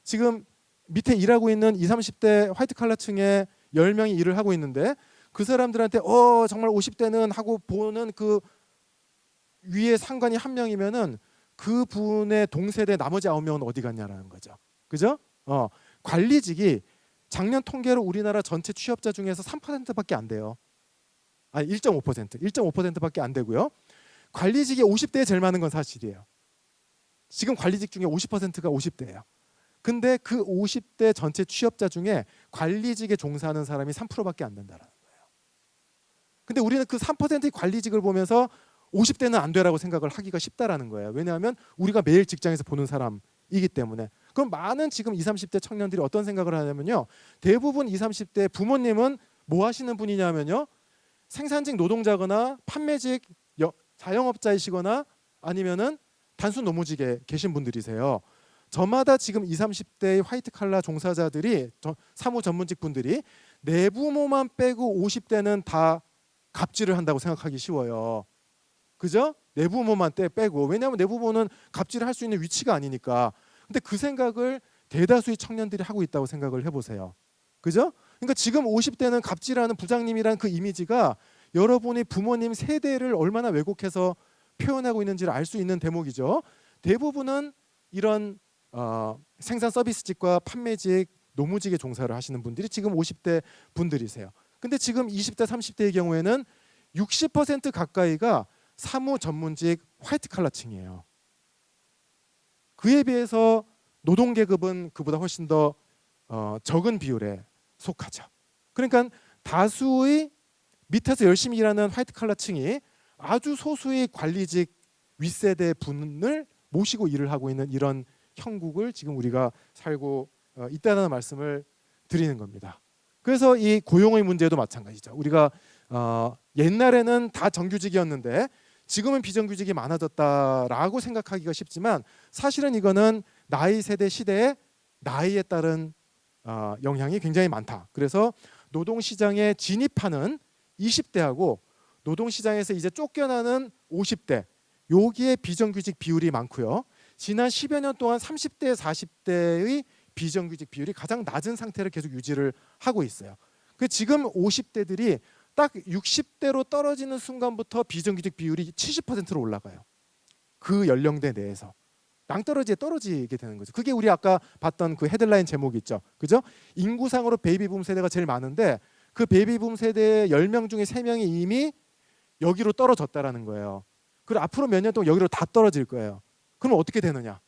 지금 밑에 일하고 있는 20, 30대 화이트 칼라층에 10명이 일을 하고 있는데 그 사람들한테 정말 50대는 하고 보는 그 위에 상관이 한 명이면은 그 분의 동세대 나머지 9명은 어디 갔냐라는 거죠. 그죠? 관리직이 작년 통계로 우리나라 전체 취업자 중에서 3%밖에 안 돼요. 아니 1.5%밖에 안 되고요. 관리직이 50대에 제일 많은 건 사실이에요. 지금 관리직 중에 50%가 50대예요. 근데 그 50대 전체 취업자 중에 관리직에 종사하는 사람이 3%밖에 안 된다는 거예요. 근데 우리는 그 3%의 관리직을 보면서 50대는 안 되라고 생각을 하기가 쉽다라는 거예요. 왜냐하면 우리가 매일 직장에서 보는 사람이기 때문에. 그럼 많은 지금 20, 30대 청년들이 어떤 생각을 하냐면요. 대부분 20, 30대 부모님은 뭐 하시는 분이냐면요. 생산직 노동자거나 판매직 자영업자이시거나 아니면은 단순 노무직에 계신 분들이세요. 저마다 지금 20, 30대의 화이트 칼라 종사자들이 사무 전문직 분들이 내부모만 빼고 50대는 다 갑질을 한다고 생각하기 쉬워요. 그죠? 내부모만 빼고. 왜냐하면 내부모는 갑질을 할 수 있는 위치가 아니니까. 근데 그 생각을 대다수의 청년들이 하고 있다고 생각을 해보세요. 그죠? 그러니까 지금 50대는 갑질하는 부장님이라는 그 이미지가 여러분의 부모님 세대를 얼마나 왜곡해서 표현하고 있는지를 알 수 있는 대목이죠. 대부분은 이런 생산 서비스직과 판매직, 노무직에 종사를 하시는 분들이 지금 50대 분들이세요. 근데 지금 20대, 30대의 경우에는 60% 가까이가 사무 전문직 화이트 칼라층이에요. 그에 비해서 노동 계급은 그보다 훨씬 더 적은 비율에 속하죠. 그러니까 다수의 밑에서 열심히 일하는 화이트 칼라층이 아주 소수의 관리직 윗세대 분을 모시고 일을 하고 있는 이런 형국을 지금 우리가 살고 있다는 말씀을 드리는 겁니다. 그래서 이 고용의 문제도 마찬가지죠. 우리가 옛날에는 다 정규직이었는데 지금은 비정규직이 많아졌다라고 생각하기가 쉽지만 사실은 이거는 나이 세대 시대의 나이에 따른 영향이 굉장히 많다. 그래서 노동시장에 진입하는 20대하고 노동시장에서 이제 쫓겨나는 50대, 여기에 비정규직 비율이 많고요. 지난 10여 년 동안 30대, 40대의 비정규직 비율이 가장 낮은 상태를 계속 유지를 하고 있어요. 그 지금 50대들이 딱 60대로 떨어지는 순간부터 비정규직 비율이 70%로 올라가요. 그 연령대 내에서 낭떠러지에 떨어지게 되는 거죠. 그게 우리 아까 봤던 그 헤드라인 제목이 있죠. 그죠? 인구상으로 베이비붐 세대가 제일 많은데 그 베이비붐 세대의 10명 중에 3명이 이미 여기로 떨어졌다라는 거예요. 그리고 앞으로 몇 년 동안 여기로 다 떨어질 거예요. 그럼 어떻게 되느냐?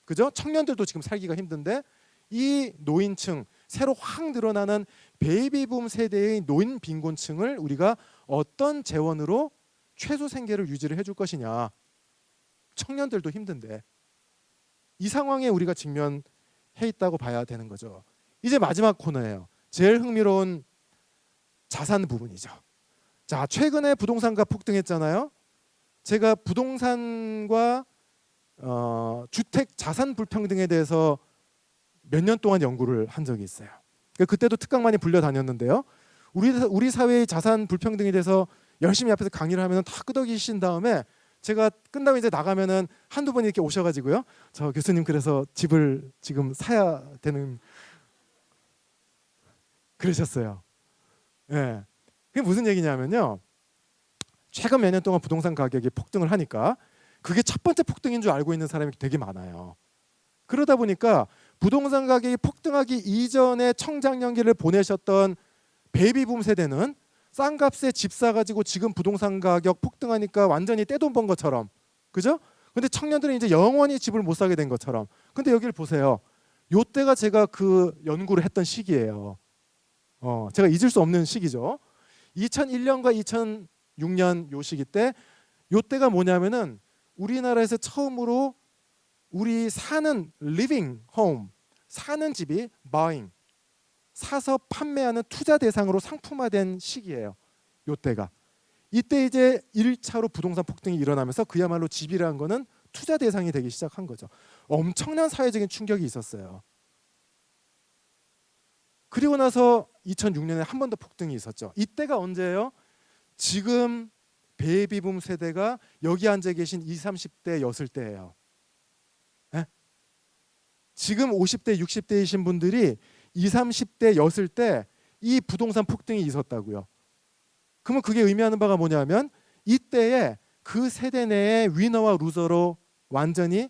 그죠? 청년들도 지금 살기가 힘든데 이 노인층, 새로 확 늘어나는 베이비붐 세대의 노인 빈곤층을 우리가 어떤 재원으로 최소 생계를 유지를 해줄 것이냐? 청년들도 힘든데 이 상황에 우리가 직면해 있다고 봐야 되는 거죠. 이제 마지막 코너예요. 제일 흥미로운 자산 부분이죠. 자, 최근에 부동산가 폭등했잖아요. 제가 부동산과 주택 자산 불평등에 대해서 몇 년 동안 연구를 한 적이 있어요. 그때도 특강 많이 불려 다녔는데요. 우리 사회의 자산 불평등에 대해서 열심히 앞에서 강의를 하면 다 끄덕이신 다음에 제가 끝나고 이제 나가면은 한두 번 이렇게 오셔가지고요. 저 교수님 그래서 집을 지금 사야 되는 그러셨어요. 예. 그게 무슨 얘기냐면요. 최근 몇 년 동안 부동산 가격이 폭등을 하니까 그게 첫 번째 폭등인 줄 알고 있는 사람이 되게 많아요. 그러다 보니까 부동산 가격이 폭등하기 이전에 청장 연기를 보내셨던 베이비붐 세대는 싼 값에 집 사가지고 지금 부동산 가격 폭등하니까 완전히 떼돈 번 것처럼, 그죠? 근데 청년들은 이제 영원히 집을 못 사게 된 것처럼. 근데 여기를 보세요. 요때가 제가 그 연구를 했던 시기예요. 제가 잊을 수 없는 시기죠. 2001년과 2006년 요 시기 때 요때가 뭐냐면은 우리나라에서 처음으로 우리 사는 living home, 사는 집이 buying, 사서 판매하는 투자 대상으로 상품화된 시기예요. 요때가. 이때 이제 1차로 부동산 폭등이 일어나면서 그야말로 집이라는 거는 투자 대상이 되기 시작한 거죠. 엄청난 사회적인 충격이 있었어요. 그리고 나서 2006년에 한 번 더 폭등이 있었죠. 이때가 언제예요? 지금 베이비붐 세대가 여기 앉아 계신 20, 30대였을 때예요. 네? 지금 50대, 60대이신 분들이 20, 30대였을 때 이 부동산 폭등이 있었다고요. 그러면 그게 의미하는 바가 뭐냐면 이때에 그 세대 내의 위너와 루저로 완전히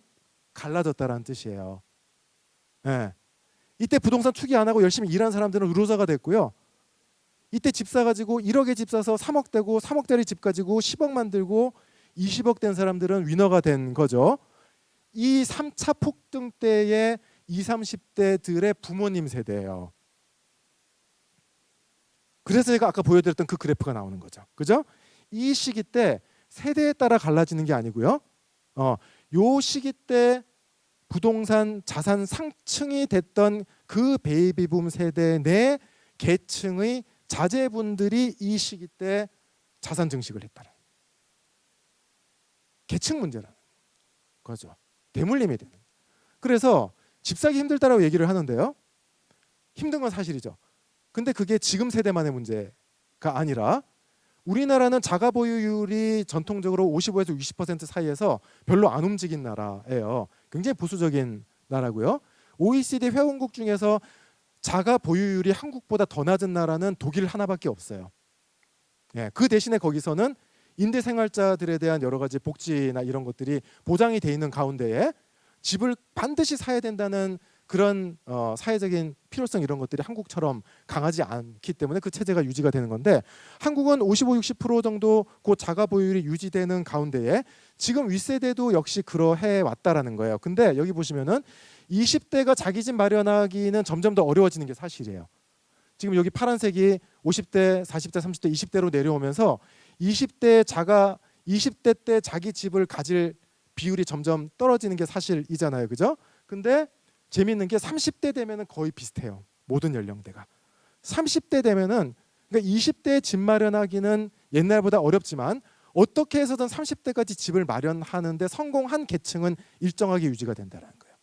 갈라졌다라는 뜻이에요. 네. 이때 부동산 투기 안 하고 열심히 일한 사람들은 루저가 됐고요. 이때 집 사가지고 1억에 집 사서 3억 되고 3억짜리 집 가지고 10억 만들고 20억 된 사람들은 위너가 된 거죠. 이 3차 폭등 때의 20, 30대들의 부모님 세대예요. 그래서 제가 아까 보여드렸던 그 그래프가 나오는 거죠. 그죠? 이 시기 때 세대에 따라 갈라지는 게 아니고요. 요 시기 때 부동산 자산 상층이 됐던 그 베이비붐 세대 내 계층의 자제분들이 이 시기 때 자산 증식을 했다는 계층 문제라는 거죠. 대물림이 되는. 그래서 집 사기 힘들다라고 얘기를 하는데요. 힘든 건 사실이죠. 근데 그게 지금 세대만의 문제가 아니라 우리나라는 자가 보유율이 전통적으로 55에서 60% 사이에서 별로 안 움직인 나라예요. 굉장히 보수적인 나라고요. OECD 회원국 중에서 자가 보유율이 한국보다 더 낮은 나라는 독일 하나밖에 없어요. 예, 그 대신에 거기서는 임대 생활자들에 대한 여러 가지 복지나 이런 것들이 보장이 돼 있는 가운데에 집을 반드시 사야 된다는 그런 사회적인 필요성 이런 것들이 한국처럼 강하지 않기 때문에 그 체제가 유지가 되는 건데 한국은 55, 60% 정도 그 자가 보유율이 유지되는 가운데에 지금 윗세대도 역시 그러해 왔다라는 거예요. 근데 여기 보시면은 20대가 자기 집 마련하기는 점점 더 어려워지는 게 사실이에요. 지금 여기 파란색이 50대, 40대, 30대, 20대로 내려오면서 20대 때 자기 집을 가질 비율이 점점 떨어지는 게 사실이잖아요. 그죠? 근데 재미있는 게 30대 되면은 거의 비슷해요. 모든 연령대가. 30대 되면은 그러니까 20대에 집 마련하기는 옛날보다 어렵지만 어떻게 해서든 30대까지 집을 마련하는데 성공한 계층은 일정하게 유지가 된다는 거예요.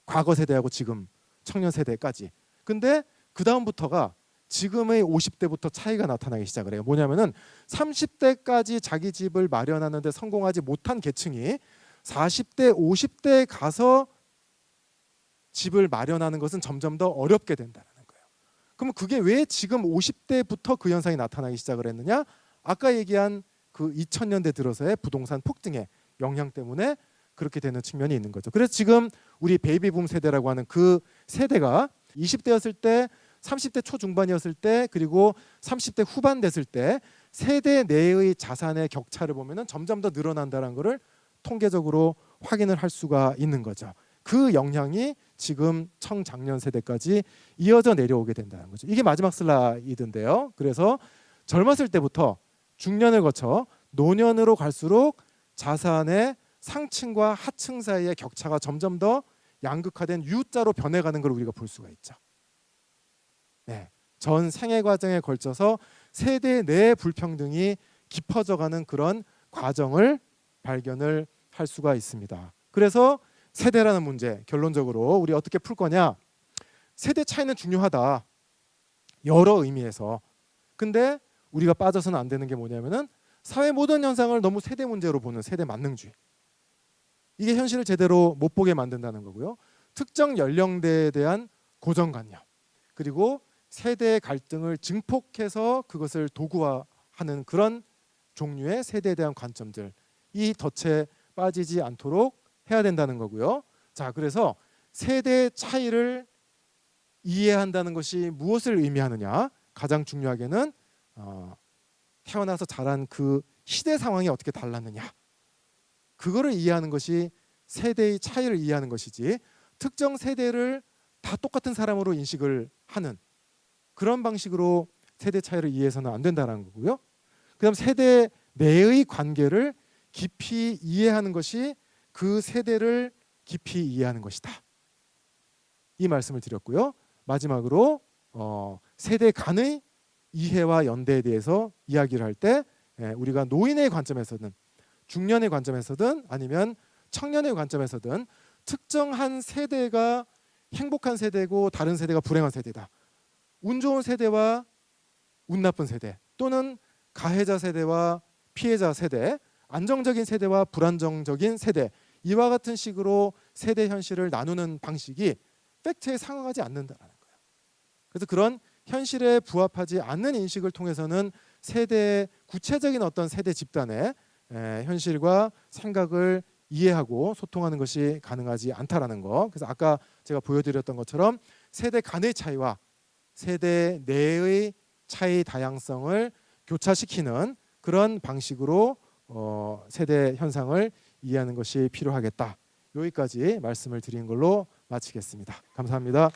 과거 세대하고 지금 청년 세대까지. 근데 그 다음부터가 지금의 50대부터 차이가 나타나기 시작을 해요. 뭐냐면은 30대까지 자기 집을 마련하는데 성공하지 못한 계층이 40대, 50대에 가서 집을 마련하는 것은 점점 더 어렵게 된다는 거예요. 그럼 그게 왜 지금 50대부터 그 현상이 나타나기 시작을 했느냐? 아까 얘기한 그 2000년대 들어서의 부동산 폭등의 영향 때문에 그렇게 되는 측면이 있는 거죠. 그래서 지금 우리 베이비붐 세대라고 하는 그 세대가 20대였을 때, 30대 초중반이었을 때, 그리고 30대 후반 됐을 때 세대 내의 자산의 격차를 보면은 점점 더 늘어난다는 것을 통계적으로 확인을 할 수가 있는 거죠. 그 영향이 지금 청장년 세대까지 이어져 내려오게 된다는 거죠. 이게 마지막 슬라이드인데요. 그래서 젊었을 때부터 중년을 거쳐 노년으로 갈수록 자산의 상층과 하층 사이의 격차가 점점 더 양극화된 U자로 변해가는 걸 우리가 볼 수가 있죠. 네, 전 생애 과정에 걸쳐서 세대 내 불평등이 깊어져가는 그런 과정을 발견을 할 수가 있습니다. 그래서 세대라는 문제 결론적으로 우리 어떻게 풀 거냐? 세대 차이는 중요하다. 여러 의미에서. 근데 우리가 빠져서는 안 되는 게 뭐냐면은 사회 모든 현상을 너무 세대 문제로 보는 세대 만능주의. 이게 현실을 제대로 못 보게 만든다는 거고요. 특정 연령대에 대한 고정관념, 그리고 세대의 갈등을 증폭해서 그것을 도구화하는 그런 종류의 세대에 대한 관점들, 이 덫에 빠지지 않도록 해야 된다는 거고요. 자, 그래서 세대 차이를 이해한다는 것이 무엇을 의미하느냐? 가장 중요하게는 태어나서 자란 그 시대 상황이 어떻게 달랐느냐? 그거를 이해하는 것이 세대의 차이를 이해하는 것이지, 특정 세대를 다 똑같은 사람으로 인식을 하는 그런 방식으로 세대 차이를 이해해서는 안 된다는 거고요. 그다음 세대 내의 관계를 깊이 이해하는 것이 그 세대를 깊이 이해하는 것이다. 이 말씀을 드렸고요. 마지막으로 세대 간의 이해와 연대에 대해서 이야기를 할 때 우리가 노인의 관점에서든 중년의 관점에서든 아니면 청년의 관점에서든 특정한 세대가 행복한 세대고 다른 세대가 불행한 세대다. 운 좋은 세대와 운 나쁜 세대, 또는 가해자 세대와 피해자 세대, 안정적인 세대와 불안정적인 세대, 이와 같은 식으로 세대 현실을 나누는 방식이 팩트에 상응하지 않는다는 거예요. 그래서 그런 현실에 부합하지 않는 인식을 통해서는 세대의 구체적인 어떤 세대 집단의 현실과 생각을 이해하고 소통하는 것이 가능하지 않다라는 거. 그래서 아까 제가 보여드렸던 것처럼 세대 간의 차이와 세대 내의 차이 다양성을 교차시키는 그런 방식으로 세대 현상을 이해하는 것이 필요하겠다. 여기까지 말씀을 드린 걸로 마치겠습니다. 감사합니다.